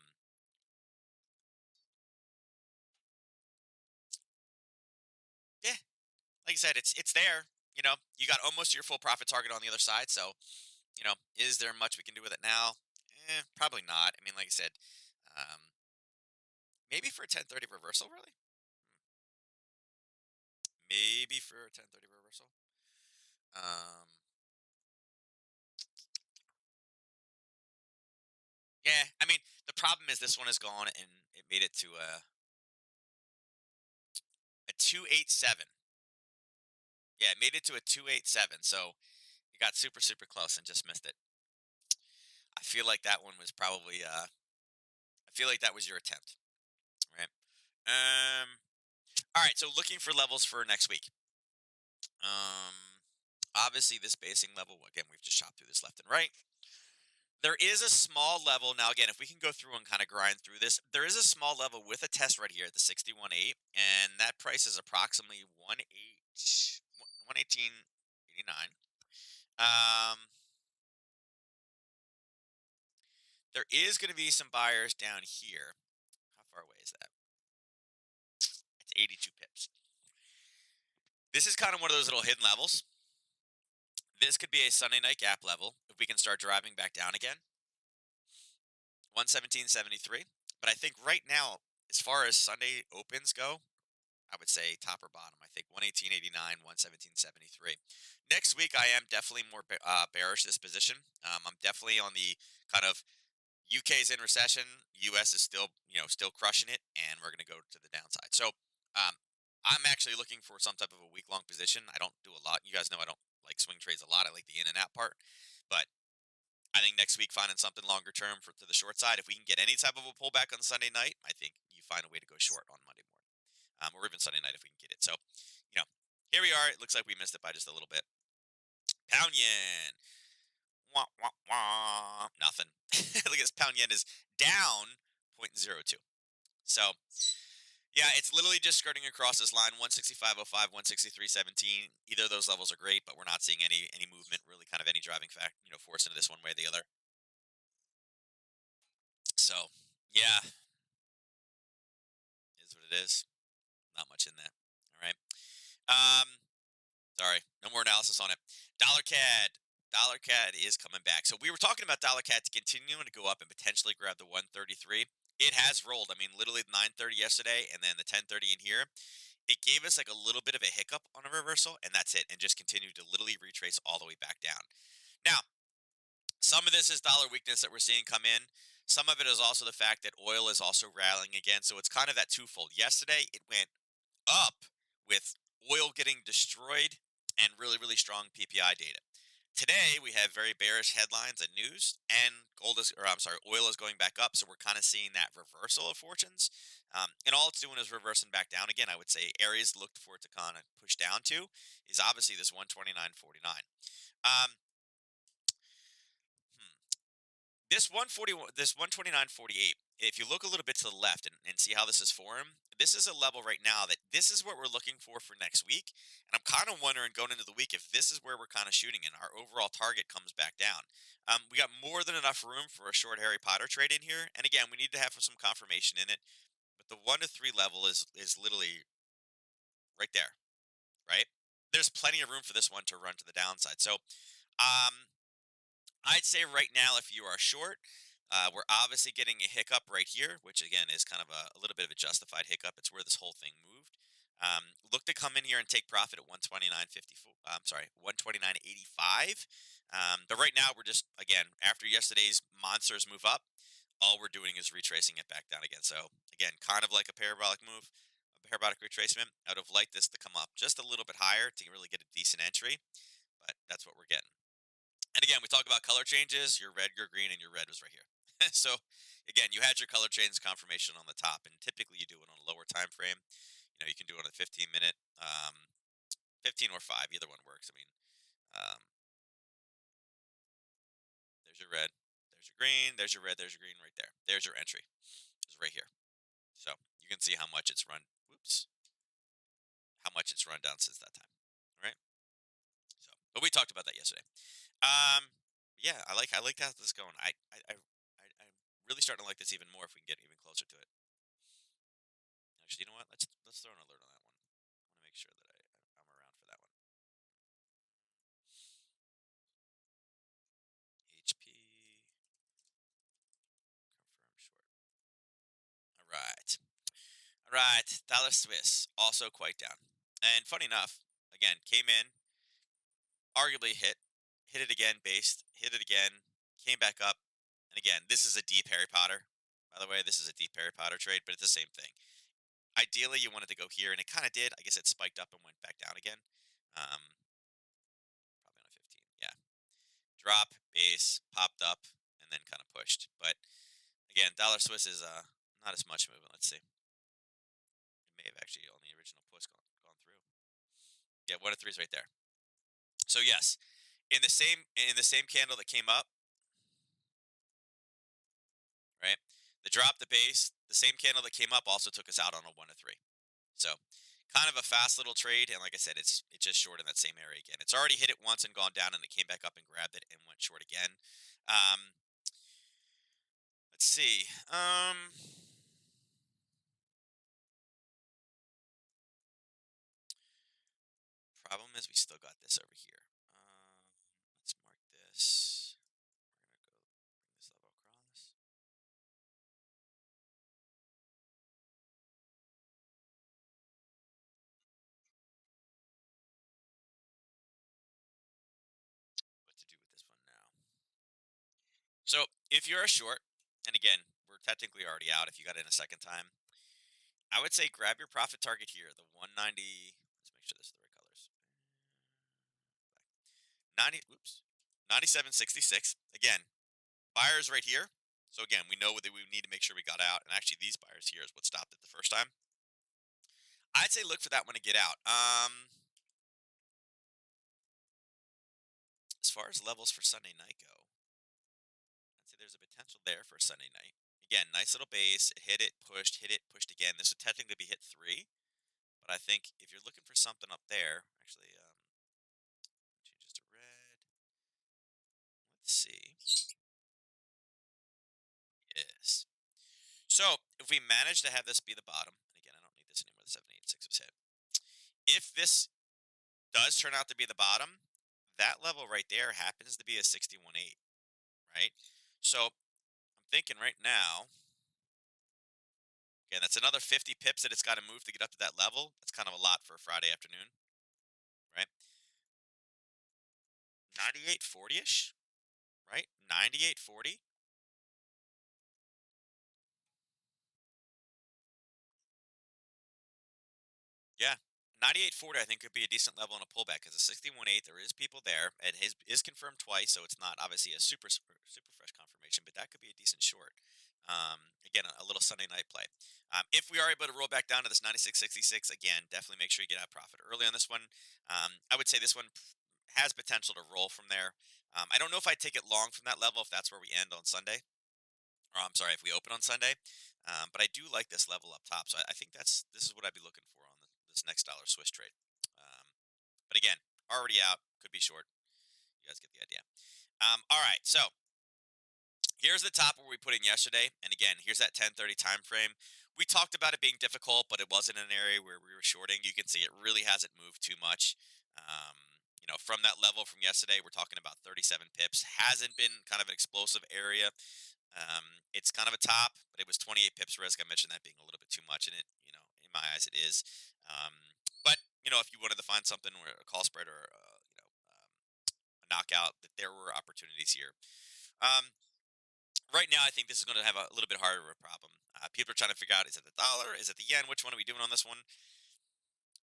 yeah, like I said, it's there. You got almost your full profit target on the other side. So, is there much we can do with it now? Probably not. I mean, like I said, um, maybe for a 10:30 reversal, really. Maybe for a 10:30 reversal. Um, yeah, I mean, the problem is this one is gone, and it made it to a 287. Yeah, it made it to a 287. So it got super super close and just missed it. I feel like that one was probably. I feel like that was your attempt, right? Um. All right. So looking for levels for next week. Um. Obviously, this basing level. Again, we've just chopped through this left and right. There is a small level now. Again, if we can go through and kind of grind through this, there is a small level with a test right here at the 61.8, and that price is approximately 118.89. There is going to be some buyers down here. How far away is that? It's 82 pips. This is kind of one of those little hidden levels. This could be a Sunday night gap level if we can start driving back down again. 117.73. But I think right now, as far as Sunday opens go, I would say top or bottom. I think 118.89, 117.73. Next week, I am definitely more bearish this position. I'm definitely on the kind of UK's in recession. US is still crushing it, and we're going to go to the downside. So um, I'm actually looking for some type of a week long position. I don't do a lot. You guys know I don't like swing trades a lot. I like the in and out part, but I think next week finding something longer term for to the short side. If we can get any type of a pullback on Sunday night, I think you find a way to go short on Monday morning, or even Sunday night if we can get it. So, you know, Here we are. It looks like we missed it by just a little bit. Pound yen. Wah, wah, wah. Nothing. Look at this. Pound yen is down 0.02. So, yeah, it's literally just skirting across this line 165.05, 163.17. Either of those levels are great, but we're not seeing any movement, really kind of any driving force into this one way or the other. So, yeah, is what it is. Not much in that. All right. Um, Sorry, no more analysis on it. Dollar CAD. Dollar CAD is coming back. So we were talking about dollar CAD to continuing to go up and potentially grab the 133. It has rolled. I mean, literally 9:30 yesterday, and then the 10:30 in here. It gave us like a little bit of a hiccup on a reversal, and that's it, and just continued to literally retrace all the way back down. Now, some of this is dollar weakness that we're seeing come in. Some of it is also the fact that oil is also rallying again. So it's kind of that twofold. Yesterday, it went up with oil getting destroyed and really, really strong PPI data. Today we have very bearish headlines and news, and oil is going back up. So we're kind of seeing that reversal of fortunes, and all it's doing is reversing back down again. I would say areas looked for it to kind of push down to is obviously this 129.49. Um, hmm, this 141, this 129.48. If you look a little bit to the left and see how this is formed, this is a level right now that this is what we're looking for next week. And I'm kind of wondering going into the week if this is where we're kind of shooting and our overall target comes back down. We got more than enough room for a short Harry Potter trade in here. And again, we need to have some confirmation in it. But the 1 to 3 level is literally right there, right? There's plenty of room for this one to run to the downside. So um, I'd say right now, if you are short, we're obviously getting a hiccup right here, which again is kind of a little bit of a justified hiccup. It's where this whole thing moved. Look to come in here and take profit at 129.54. I'm sorry, 129.85. But right now, we're just again after yesterday's monsters move up, all we're doing is retracing it back down again. So again, kind of like a parabolic move, a parabolic retracement. I would have liked this to come up just a little bit higher to really get a decent entry, but that's what we're getting. And again, we talk about color changes. Your red, your green, and your red was right here. So again, you had your color change confirmation on the top, and typically you do it on a lower time frame. You can do it on a 15 minute, 15 or 5. Either one works. I mean, um, there's your red, there's your green, there's your red, there's your green right there. There's your entry. It's right here. So you can see how much it's run. Whoops, how much it's run down since that time. All right. So, but we talked about that yesterday. Um, yeah, I like how this is going. I'm really starting to like this even more if we can get even closer to it. Actually, you know what? Let's throw an alert on that one. I want to make sure that I'm around for that one. HP confirm short. All right, all right. Dollar Swiss also quite down, and funny enough, again came in, arguably hit it again, based, hit it again, came back up, and again this is a deep Harry Potter. By the way, this is a deep Harry Potter trade, but it's the same thing. Ideally, you wanted to go here, and it kind of did. I guess it spiked up and went back down again. Um, Probably on a 15. Yeah, drop, base, popped up, and then kind of pushed. But again, dollar Swiss is not as much movement. Let's see. It may have actually on the original push gone through. Yeah, 1 to 3 is right there. So yes, in the same candle that came up, right? The drop, the base, the same candle that came up also took us out on a 1 to 3. So kind of a fast little trade, and like I said, it's just short in that same area again. It's already hit it once and gone down, and it came back up and grabbed it and went short again. Um, let's see. Problem is we still got this over here. Let's mark this. We're gonna go bring this level across. What to do with this one now? So if you're a short, and again, we're technically already out if you got in a second time, I would say grab your profit target here, the 190. Let's make sure this is the right colors. 90, oops, 97.66. Again, buyers right here. So again, we know that we need to make sure we got out. And actually, these buyers here is what stopped it the first time. I'd say look for that one to get out. As far as levels for Sunday night go, I'd say there's a potential there for Sunday night. Again, nice little base. It hit it, pushed again. This would technically be hit three, but I think if you're looking for something up there, actually, changes to red. Let's see. Yes. So if we manage to have this be the bottom, and again, I don't need this anymore. The 786 was hit. If this does turn out to be the bottom, that level right there happens to be a 61.8, right? So I'm thinking right now, again, that's another 50 pips that it's got to move to get up to that level. That's kind of a lot for a Friday afternoon, right? 98.40 ish, right? 98.40. Yeah. 98.40, I think, could be a decent level in a pullback because a 61.8, there is people there. It is confirmed twice, so it's not obviously a super fresh confirmation, but that could be a decent short. Again, a little Sunday night play. If we are able to roll back down to this 96.66, again, definitely make sure you get out profit early on this one. I would say this one has potential to roll from there. I don't know if I'd take it long from that level if that's where we end on Sunday. Or I'm sorry, if we open on Sunday. But I do like this level up top, so I think this is what I'd be looking for on this next dollar Swiss trade. But again, already out, could be short. You guys get the idea. All right, so here's the top where we put in yesterday, and again, here's that 10:30 time frame. We talked about it being difficult, but it wasn't an area where we were shorting. You can see it really hasn't moved too much. From that level from yesterday, we're talking about 37 pips. Hasn't been kind of an explosive area. It's kind of a top, but it was 28 pips risk. I mentioned that being a little bit too much, and in my eyes, it is. Um, but if you wanted to find something where a call spread or a knockout, that there were opportunities here. Um, right now, I think this is going to have a little bit harder of a problem. People are trying to figure out: is it the dollar? Is it the yen? Which one are we doing on this one?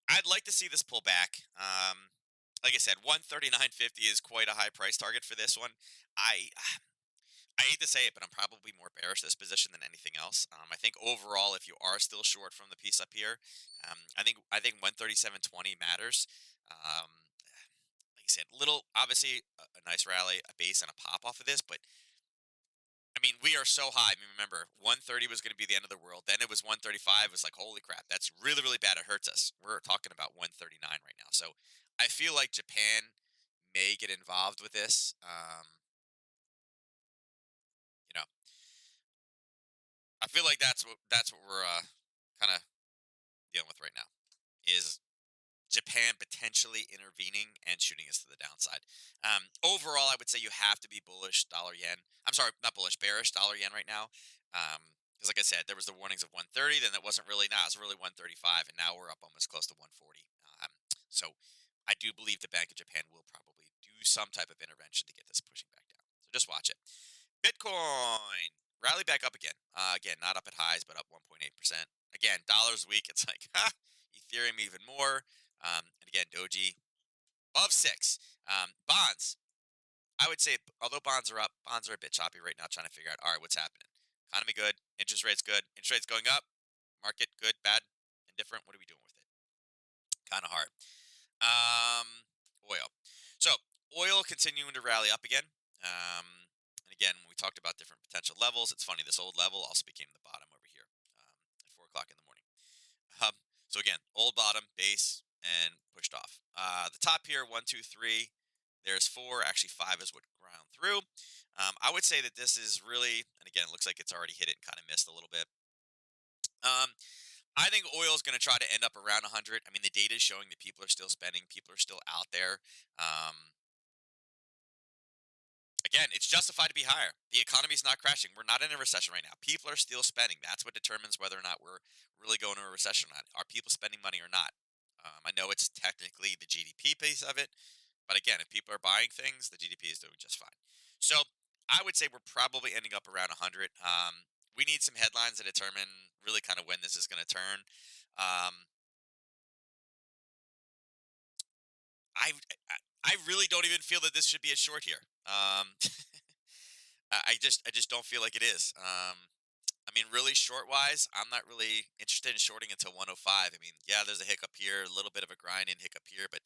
I'd like to see this pull back. Like I said, 139.50 is quite a high price target for this one. I I hate to say it, but I'm probably more bearish this position than anything else. I think overall, if you are still short from the piece up here, I think 137.20 matters. Like I said, little obviously a nice rally, a base, and a pop off of this, but I mean we are so high. I mean, remember 130 was going to be the end of the world. Then it was 135. It was like holy crap, that's really really bad. It hurts us. We're talking about 139 right now, so I feel like Japan may get involved with this. You know, I feel like that's what we're kind of dealing with right now is Japan potentially intervening and shooting us to the downside. Overall, I would say you have to be bullish dollar yen. I'm sorry, not bullish, bearish dollar yen right now. Because like I said, there was the warnings of 130, then that wasn't really now. It's really 135, and now we're up almost close to 140. So I do believe the Bank of Japan will probably do some type of intervention to get this pushing back down. So just watch it. Bitcoin rally back up again. Again, not up at highs, but up 1.8%. Again, dollars weak. It's like, ha, Ethereum even more. And again, Doji above 6. Bonds. I would say, although bonds are up, bonds are a bit choppy right now, trying to figure out, all right, what's happening? Economy good, interest rates good, interest rates going up, market good, bad, indifferent. What are we doing with it? Kind of hard. Oil. So oil continuing to rally up again. And again, when we talked about different potential levels, it's funny. This old level also became the bottom over here at 4 o'clock in the morning. So again, old bottom, base, and pushed off. The top here, 1, 2, 3. There's 4. Actually, 5 is what ground through. I would say that this is really, and again, it looks like it's already hit it and kind of missed a little bit. Um, I think oil is going to try to end up around 100. I mean, the data is showing that people are still spending, people are still out there. Again, it's justified to be higher. The economy is not crashing. We're not in a recession right now. People are still spending. That's what determines whether or not we're really going to a recession or not. Are people spending money or not? I know it's technically the GDP piece of it, but again, if people are buying things, the GDP is doing just fine. So I would say we're probably ending up around 100. We need some headlines to determine really kind of when this is going to turn. Um, I, I really don't even feel that this should be a short here. I just don't feel like it is. I mean, really short wise, I'm not really interested in shorting until 105. I mean, yeah, there's a hiccup here, a little bit of a grind and hiccup here, but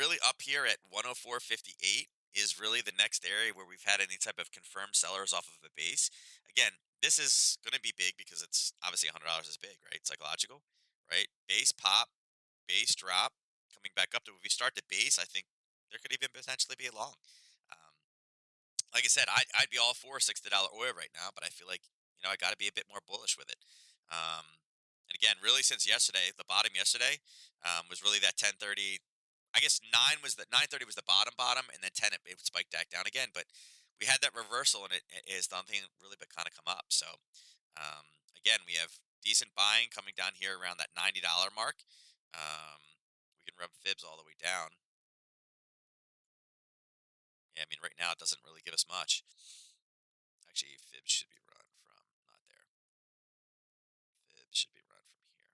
really up here at 104.58 is really the next area where we've had any type of confirmed sellers off of a base. Again, this is going to be big because it's obviously $100 is big, right? Psychological, right? Base pop, base drop, coming back up to if we start the base, I think there could even potentially be a long. Um, like I said, I'd be all for $60 oil right now, but I feel like I got to be a bit more bullish with it. And again, really since yesterday, the bottom yesterday was really that 10:30. I guess 9:30 was the bottom, and then 10 it spiked back down again. But we had that reversal, and it is nothing really but kind of come up. So again, we have decent buying coming down here around that $90 mark. We can rub fibs all the way down. Yeah, I mean, right now it doesn't really give us much. Actually, fibs should be run from not there. Fibs should be run from here.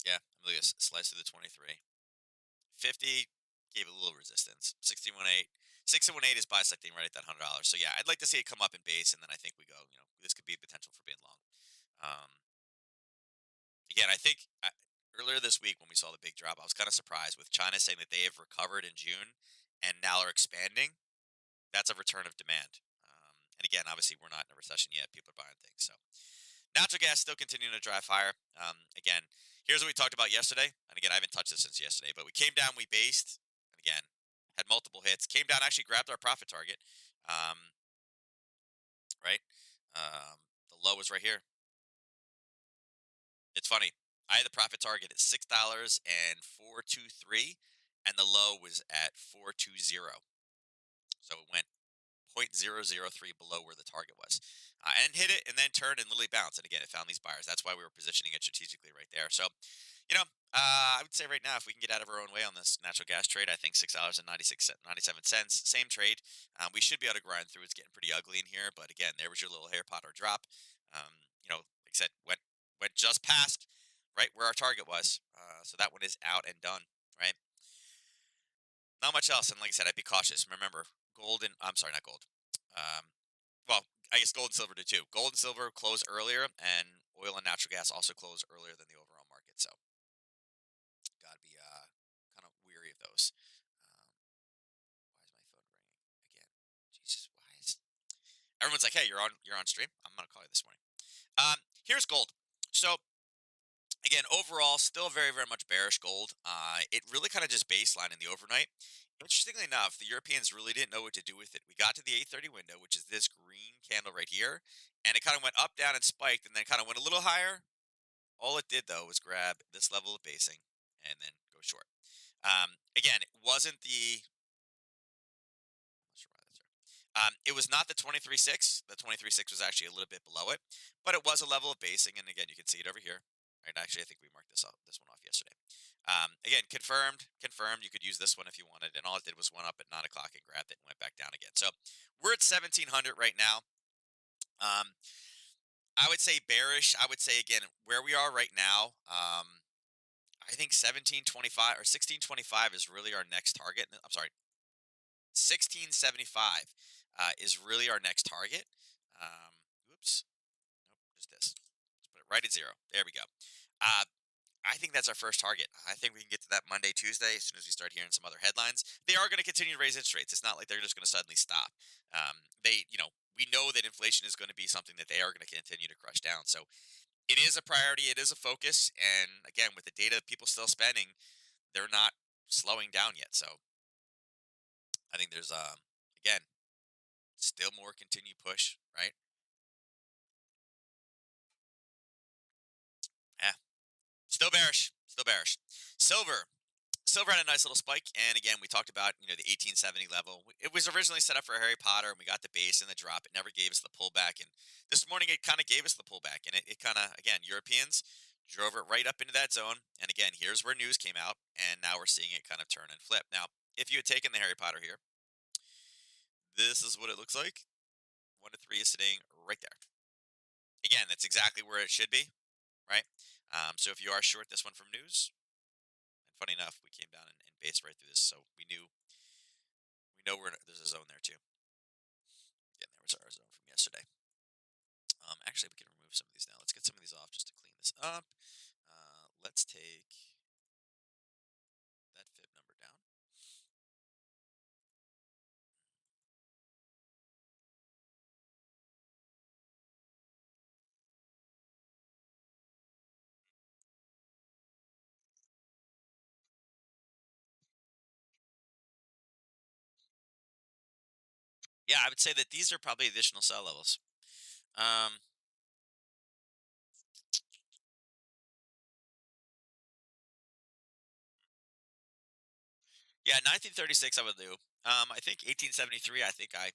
Yeah, I'm looking at slice through the 23. 50 gave it a little resistance. 61.8. 61.8 is bisecting right at that $100. So yeah, I'd like to see it come up in base, and then I think we go. This could be a potential for being long. Um, Again, I think earlier this week when we saw the big drop, I was kind of surprised with China saying that they have recovered in June and now are expanding. That's a return of demand. And again, obviously, we're not in a recession yet. People are buying things. So natural gas still continuing to drive higher. Again, here's what we talked about yesterday. And again, I haven't touched this since yesterday, but we came down, we based, and again, had multiple hits. Came down, actually grabbed our profit target. Um, right? The low was right here. It's funny. I had the profit target at $6.423, and the low was at 420. So it went 0.003 below where the target was, and hit it, and then turned and literally bounced. And again, it found these buyers. That's why we were positioning it strategically right there. So, I would say right now, if we can get out of our own way on this natural gas trade, I think $6.97, same trade. We should be able to grind through. It's getting pretty ugly in here, but again, there was your little hair potter drop. Like I said, went just past right where our target was. So that one is out and done. Right. Not much else, and like I said, I'd be cautious. Remember, gold and I'm sorry, not gold. Um, well, I guess gold and silver did too. Gold and silver close earlier, and oil and natural gas also close earlier than the overall market. So, gotta be kind of weary of those. Um, why is my phone ringing again? Jesus, why is everyone's like, "Hey, you're on stream. I'm gonna call you this morning." Here's gold. So again, overall, still very, very much bearish gold. It really kind of just baseline in the overnight. Interestingly enough, the Europeans really didn't know what to do with it. We got to the 8:30 window, which is this green candle right here, and it kind of went up, down, and spiked, and then kind of went a little higher. All it did though was grab this level of basing and then go short. Again, it wasn't the not sure why that's there. It was not the 23.6. The 23.6 was actually a little bit below it, but it was a level of basing. And again, you can see it over here. Right. Actually, I think we marked this one off yesterday. Again, confirmed. You could use this one if you wanted. And all it did was went up at 9 o'clock and grabbed it and went back down again. So we're at 1700 right now. I would say bearish. I would say again where we are right now. I think 1725 or 1625 is really our next target. I'm sorry, 1675 is really our next target. Oops. Nope, just this. Let's put it right at zero. There we go. Uh, I think that's our first target. I think we can get to that Monday, Tuesday, as soon as we start hearing some other headlines. They are going to continue to raise interest rates. It's not like they're just going to suddenly stop. We know that inflation is going to be something that they are going to continue to crush down. So it is a priority. It is a focus. And again, with the data that people still spending, they're not slowing down yet. So I think there's, again, still more continued push, right? Yeah, still bearish. Still bearish. Silver. Silver had a nice little spike, and again, we talked about the 1870 level. It was originally set up for Harry Potter, and we got the base and the drop. It never gave us the pullback, and this morning it kind of gave us the pullback, and it kind of again Europeans drove it right up into that zone. And again, here's where news came out, and now we're seeing it kind of turn and flip. Now, if you had taken the Harry Potter here, this is what it looks like. 1 to 3 is sitting right there. Again, that's exactly where it should be, right? So if you are short this one from news, and funny enough, we came down and based right through this, so we know there's a zone there too. Yeah, there was our zone from yesterday. Actually, we can remove some of these now. Let's get some of these up. Let's take that fib number down. Yeah, I would say that these are probably additional sell levels. Um, yeah, 1936 I would do. I think 1873. I think I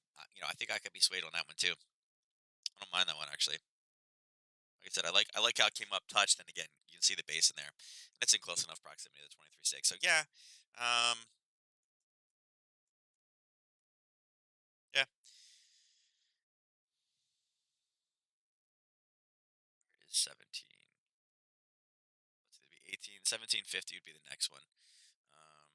could be swayed on that one too. I don't mind that one actually. Like I said, I like how it came up touched, and again, you can see the base in there. It's in close enough proximity to the 23.6. So yeah, um, yeah, is 17. Let's see, it'd be 18, 1750 would be the next one. Um,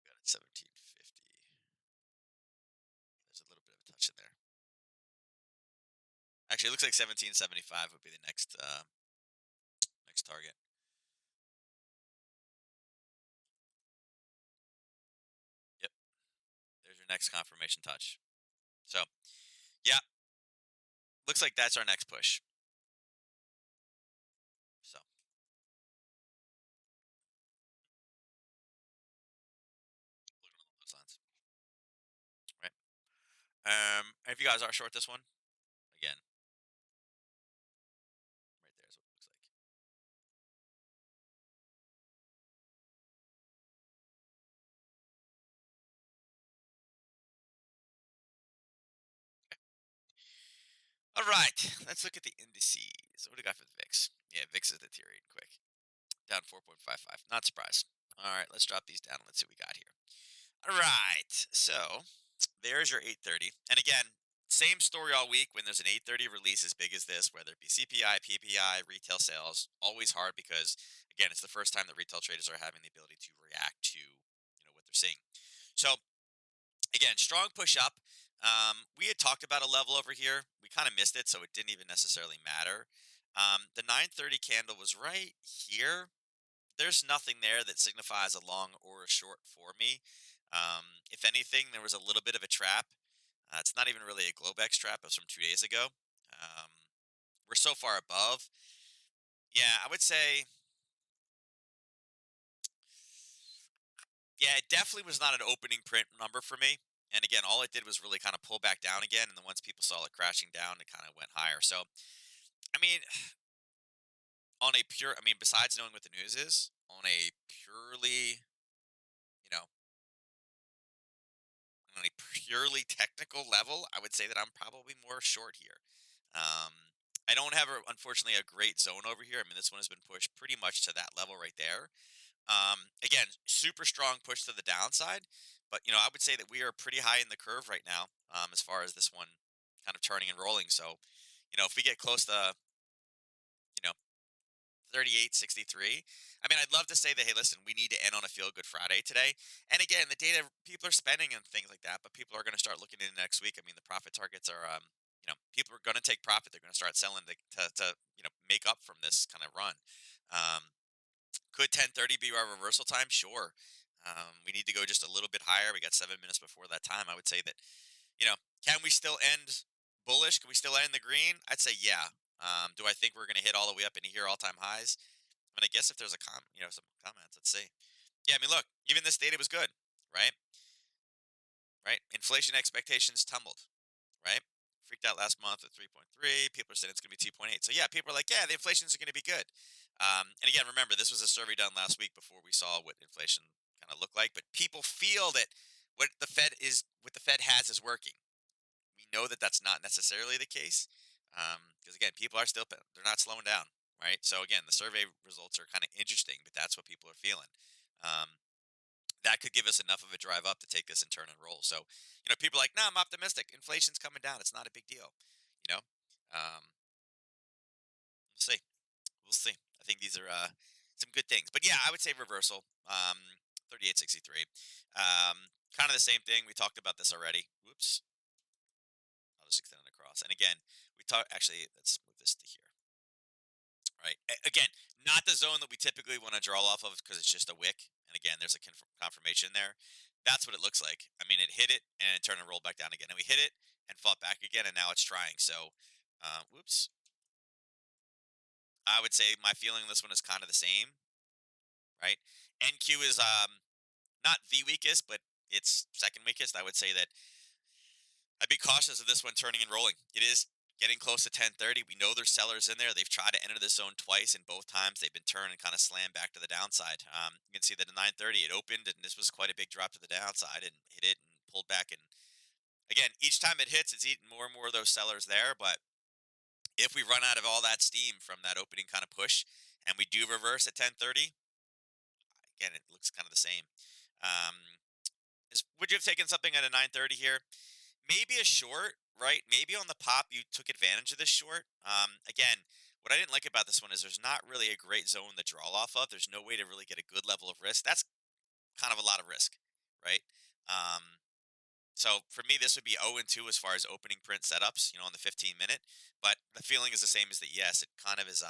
got it 1750. There's a little bit of a touch in there. Actually, it looks like 1775 would be the next target. Yep, there's your next confirmation touch. So yeah, looks like that's our next push. So looking along those lines, right? If you guys are short this one, again, right there is what it looks like. All right, let's look at the indices. What do we got for the VIX? Yeah, VIX is deteriorating quick, down 4.55. Not surprised. All right, let's drop these down. Let's see what we got here. All right, so there's your 830. And again, same story all week when there's an 830 release as big as this, whether it be CPI, PPI, retail sales, always hard because again, it's the first time that retail traders are having the ability to react to, what they're seeing. So again, strong push up. We had talked about a level over here. We kind of missed it, so it didn't even necessarily matter. The 930 candle was right here. There's nothing there that signifies a long or a short for me. If anything, there was a little bit of a trap. It's not even really a Globex trap. It was from 2 days ago. Um, we're so far above. Yeah, I would say, yeah, it definitely was not an opening print number for me. And again, all it did was really kind of pull back down again. And then once people saw it crashing down, it kind of went higher. So, I mean, besides knowing what the news is, on a purely, you know, on a purely technical level, I would say that I'm probably more short here. I don't have, unfortunately, a great zone over here. I mean, this one has been pushed pretty much to that level right there. Again, super strong push to the downside, but I would say that we are pretty high in the curve right now, as far as this one kind of turning and rolling. So, if we get close to, you know, 38.63. I mean, I'd love to say that, hey, listen, we need to end on a feel good Friday today. And again, the data people are spending and things like that, but people are going to start looking into next week. I mean, the profit targets are, people are going to take profit. They're going to start selling to make up from this kind of run. Um, could 10:30 be our reversal time? Sure. We need to go just a little bit higher. We got 7 minutes before that time. I would say that, you know, can we still end bullish? Can we still end in the green? I'd say yeah. Do I think we're going to hit all the way up into here, all-time highs? I mean, I guess if there's some comments, let's see. Yeah, I mean, look, even this data was good, right? Right? Inflation expectations tumbled, right? Freaked out last month at 3.3. People are saying it's going to be 2.8. So yeah, people are like, yeah, the inflation's going to be good. And again, remember, this was a survey done last week before we saw what inflation kind of looked like. But people feel that what the Fed has is working. We know that that's not necessarily the case, because again, people are still they're not slowing down, right? So again, the survey results are kind of interesting, but that's what people are feeling. Um, that could give us enough of a drive up to take this and turn and roll. So, people are like, no, I'm optimistic. Inflation's coming down. It's not a big deal. You know, we'll see. We'll see. I think these are some good things. But yeah, I would say reversal. 38.63. Kind of the same thing. We talked about this already. Whoops. I'll just extend it across. And again, we talked. Actually, let's move this to here. Right. Again, not the zone that we typically want to draw off of because it's just a wick. And again, there's a confirmation there. That's what it looks like. I mean, it hit it and it turned and rolled back down again. And we hit it and fought back again, and now it's trying. So, whoops. I would say my feeling on this one is kind of the same, right? NQ is not the weakest, but it's second weakest. I would say that I'd be cautious of this one turning and rolling. It is getting close to 10:30. We know there's sellers in there. They've tried to enter this zone twice, and both times they've been turned and kind of slammed back to the downside. You can see that at 9:30 it opened, and this was quite a big drop to the downside, and hit it and pulled back. And again, each time it hits, it's eating more and more of those sellers there. But if we run out of all that steam from that opening kind of push, and we do reverse at 10:30, again, it looks kind of the same. Um, would you have taken something at a 9:30 here? Maybe a short, right? Maybe on the pop you took advantage of this short. Again, what I didn't like about this one is there's not really a great zone to draw off of. There's no way to really get a good level of risk. That's kind of a lot of risk, right? Um, so for me, this would be 0 and 2 as far as opening print setups, on the 15-minute. But the feeling is the same as the yes. It kind of is.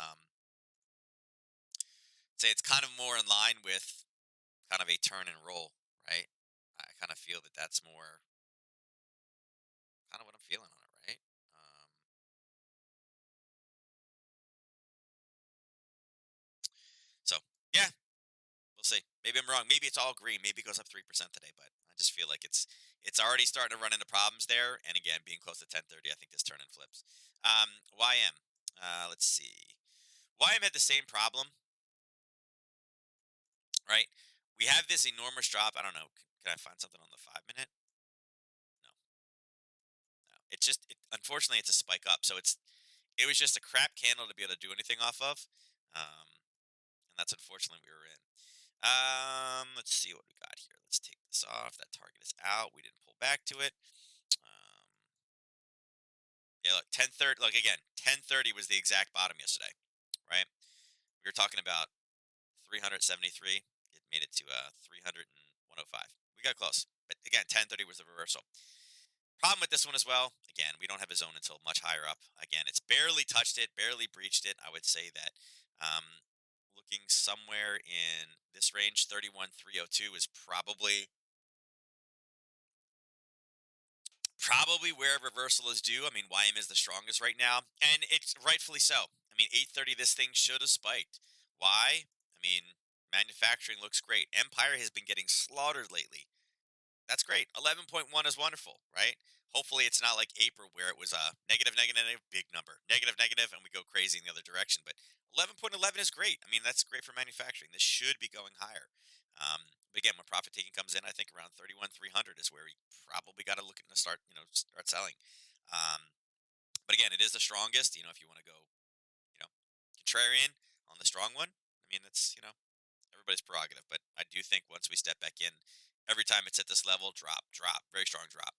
Say it's kind of more in line with kind of a turn and roll, right? I kind of feel that that's more kind of what I'm feeling on it, right? So yeah, we'll see. Maybe I'm wrong. Maybe it's all green. Maybe it goes up 3% today, but I just feel like it's already starting to run into problems there. And again, being close to 10:30, I think this turn and flips. YM. Let's see. YM had the same problem, right? We have this enormous drop. I don't know. Can I find something on the 5 minute? No, no. Unfortunately it's a spike up. So it was just a crap candle to be able to do anything off of. And that's unfortunately we were in. Let's see what we got here. Let's take this off. That target is out. We didn't pull back to it. Um, yeah, look, 10:30. Look again, 10:30 was the exact bottom yesterday, right? We were talking about 373. It made it to 300 and 105. We got close, but again, 10:30 was the reversal. Problem with this one as well. Again, we don't have a zone until much higher up. Again, it's barely touched it, barely breached it. I would say that um, looking somewhere in this range, 31,302 is probably where reversal is due. I mean, YM is the strongest right now, and it's rightfully so. I mean, 8:30, this thing should have spiked. Why? I mean, manufacturing looks great. Empire has been getting slaughtered lately. That's great. 11.1 is wonderful, right? Hopefully, it's not like April where it was a negative, negative, negative, big number, negative, negative, and we go crazy in the other direction. But 11.11 is great. I mean, that's great for manufacturing. This should be going higher. But again, when profit taking comes in, I think around 31,300 is where we probably got to look at and start selling. Um, but again, it is the strongest. If you want to go, you know, contrarian on the strong one, I mean, it's everybody's prerogative. But I do think once we step back in, every time it's at this level, drop, drop, very strong drop.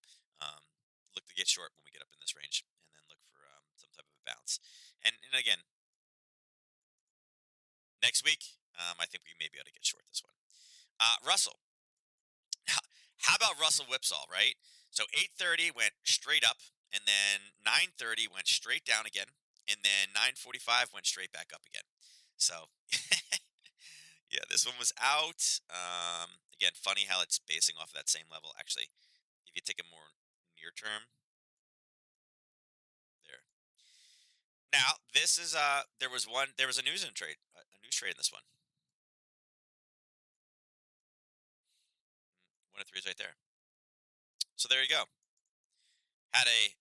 Look to get short when we get up in this range, and then look for some type of a bounce. And again, next week, I think we may be able to get short this one. Russell, how about Russell Whipsaw? Right. So 8:30 went straight up, and then 9:30 went straight down again, and then 9:45 went straight back up again. So yeah, this one was out. Again, funny how it's basing off of that same level. Actually, if you take a more near term, there. Now this is there was a news in trade, a news trade in this one. One of three is right there. So there you go. Had a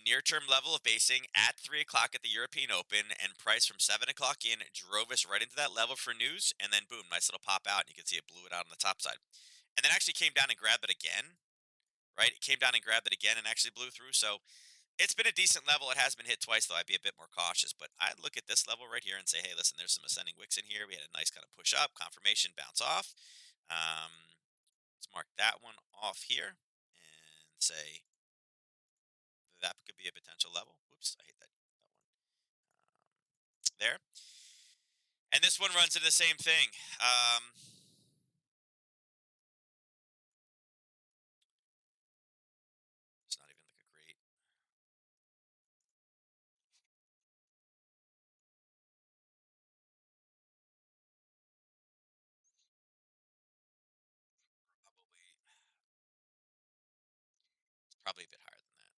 near term level of basing at 3 o'clock at the European Open, and price from 7 o'clock in drove us right into that level for news, and then boom, nice little pop out, and you can see it blew it out on the top side, and then actually came down and grabbed it again. Right, it came down and grabbed it again, and actually blew through. So it's been a decent level. It has been hit twice, though. I'd be a bit more cautious, but I'd look at this level right here and say, hey, listen, there's some ascending wicks in here. We had a nice kind of push up, confirmation, bounce off. Let's mark that one off here and say that could be a potential level. Whoops, I hate that one. There. And this one runs into the same thing. Probably a bit higher than that.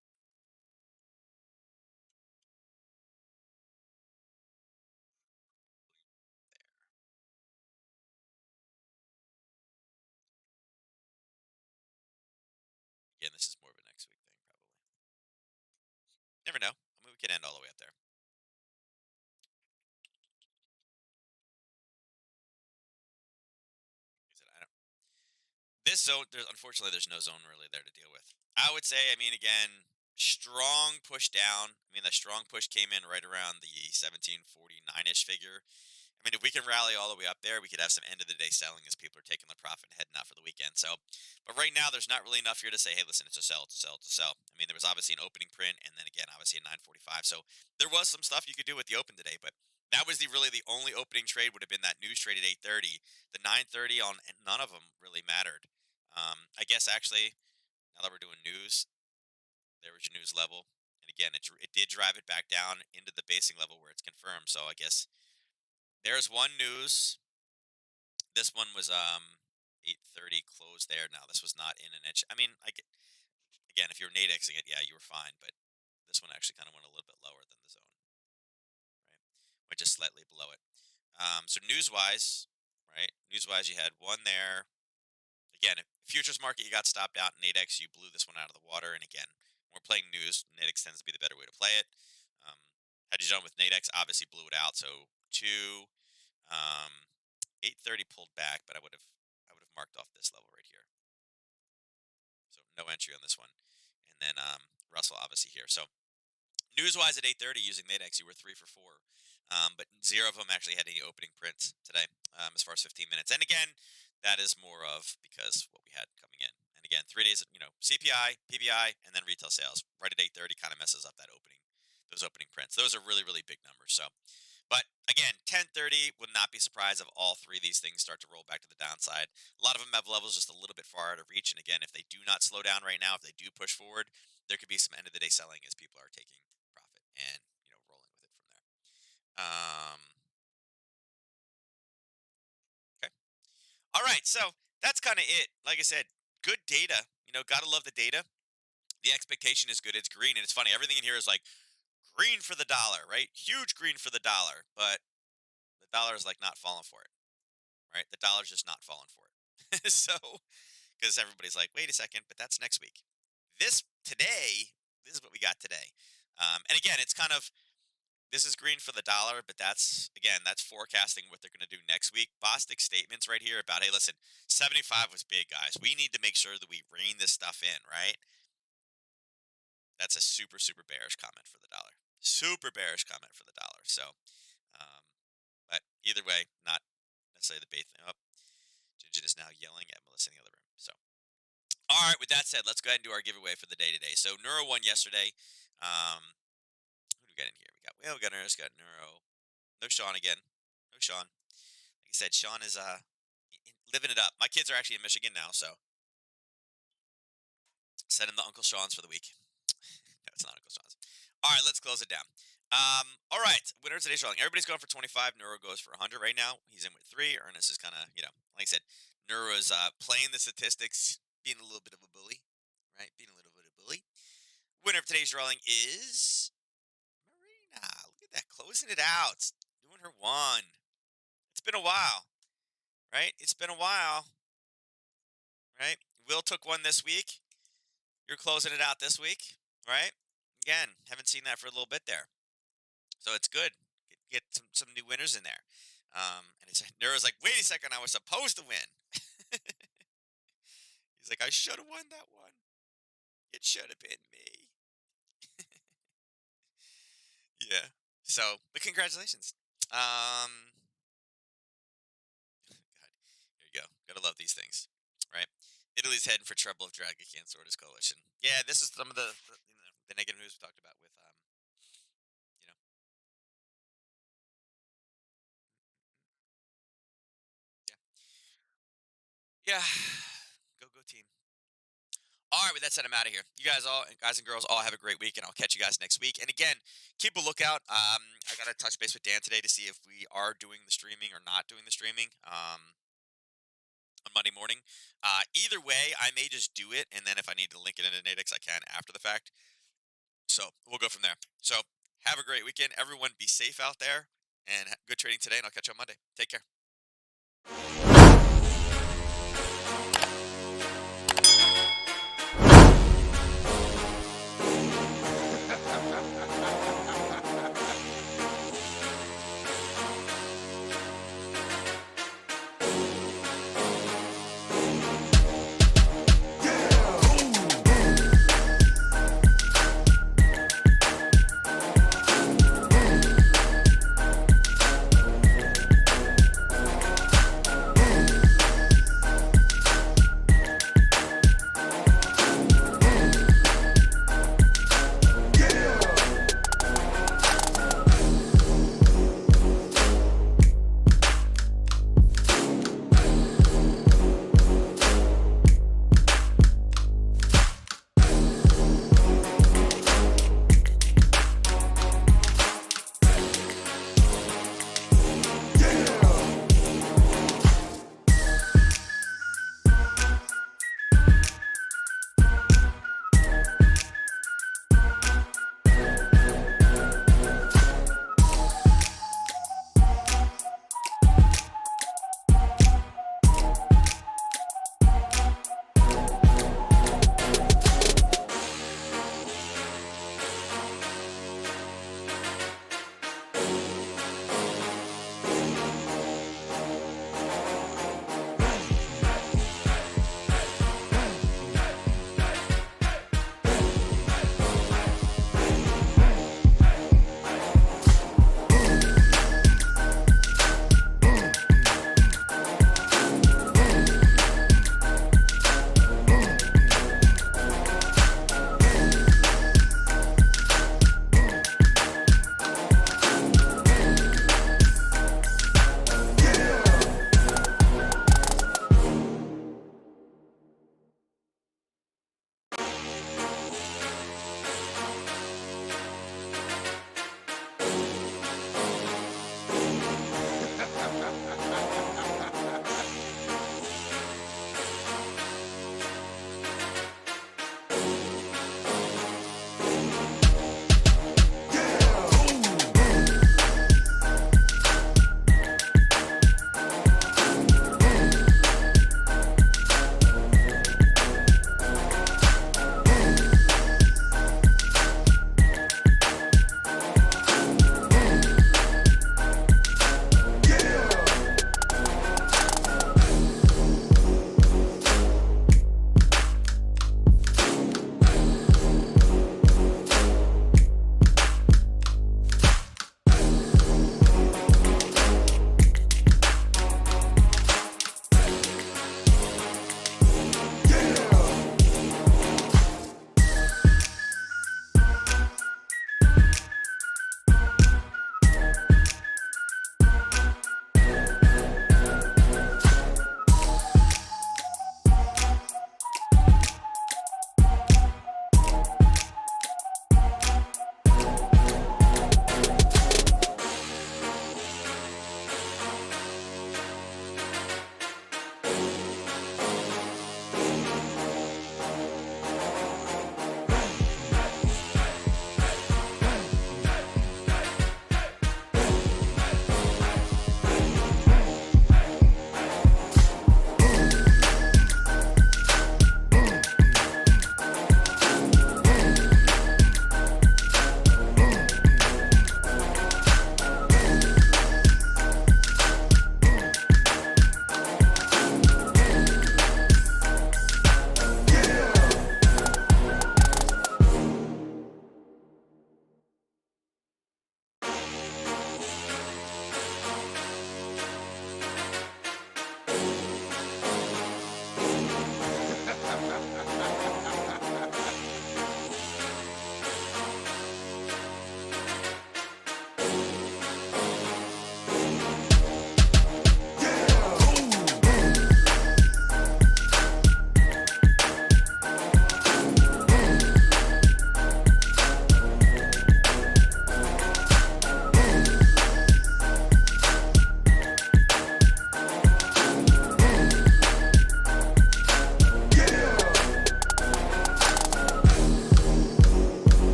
Again, this is more of a next week thing, probably. Never know. I mean, we could end all the way up there. Like I said, I don't. This zone, unfortunately, there's no zone really there to deal with. I would say, I mean, again, strong push down. I mean, the strong push came in right around the 1749-ish figure. I mean, if we can rally all the way up there, we could have some end of the day selling as people are taking the profit and heading out for the weekend. So, but right now, there's not really enough here to say, hey, listen, it's a sell, it's a sell, it's a sell. I mean, there was obviously an opening print, and then again, obviously a 945. So there was some stuff you could do with the open today, but that was the only opening trade would have been that news trade at 8:30. The 9:30 on and none of them really mattered. I guess actually, now that we're doing news, there was your news level, and again, it did drive it back down into the basing level where it's confirmed. So I guess there's one news. This one was 8:30 close there. Now this was not in an inch. I mean, again, if you're nadexing it, yeah, you were fine, but this one actually kind of went a little bit lower than the zone, right? Went just slightly below it. So news wise, right? News wise, you had one there. Again, if futures market, you got stopped out in nadex. You blew this one out of the water. And again, when we're playing news, nadex tends to be the better way to play it. Um, had you done with nadex, obviously blew it out. So two. 8:30 pulled back, but I would have marked off this level right here. So no entry on this one. And then Russell obviously here. So news-wise at 8:30 using Nadex, you were 3 for 4, but zero of them actually had any opening prints today, as far as 15 minutes. And again, that is more of because what we had coming in. And again, 3 days, CPI, PPI, and then retail sales right at 8:30 kind of messes up those opening prints. Those are really really big numbers. So but again, 10:30 would not be surprised if all three of these things start to roll back to the downside. A lot of them have levels just a little bit far out of reach. And again, if they do not slow down right now, if they do push forward, there could be some end of the day selling as people are taking profit and rolling with it from there. Okay. All right. So that's kind of it. Like I said, good data. Gotta love the data. The expectation is good. It's green, and it's funny. Everything in here is like green for the dollar, right? Huge green for the dollar, but the dollar is like not falling for it. Right? The dollar's just not falling for it. So, because everybody's like, wait a second, but that's next week. This is what we got today. And again, it's kind of, this is green for the dollar, but that's forecasting what they're going to do next week. Bostic statements right here about, hey, listen, 75 was big, guys. We need to make sure that we rein this stuff in, right? That's a super, super bearish comment for the dollar. Super bearish comment for the dollar. So, um, but either way, not necessarily the bait thing. Oh, Ginger is now yelling at Melissa in the other room. So, all right. With that said, let's go ahead and do our giveaway for the day today. So, Neuro won yesterday. Who do we got in here? We got Neuro. Got Neuro. No Sean again. No Sean. Like I said, Sean is living it up. My kids are actually in Michigan now, so send him the Uncle Sean's for the week. No, it's not Uncle Sean's. All right, let's close it down. All right, winner of today's drawing. Everybody's going for 25. Neuro goes for 100 right now. He's in with 3. Ernest is kind of, like I said, Neuro's playing the statistics, being a little bit of a bully, right? Being a little bit of a bully. Winner of today's drawing is Marina. Look at that, closing it out, doing her one. It's been a while, right? It's been a while, right? Will took one this week. You're closing it out this week, right? Again, haven't seen that for a little bit there. So it's good. Get some new winners in there. And it's Neuro's like, wait a second, I was supposed to win. He's like, I should have won that one. It should have been me. Yeah. So, but congratulations. God, here you go. Gotta love these things, right? Italy's heading for trouble if Draghi can't sort his coalition. Yeah, this is some of the negative news we talked about with you know, yeah, yeah. Go team. All right, with that said, I'm out of here. You guys and girls, all have a great week, and I'll catch you guys next week. And again, keep a lookout. I got to touch base with Dan today to see if we are doing the streaming or not doing the streaming. on Monday morning. Either way, I may just do it, and then if I need to link it into Nadex, I can after the fact. So we'll go from there. So have a great weekend, everyone. Be safe out there, and good trading today. And I'll catch you on Monday. Take care.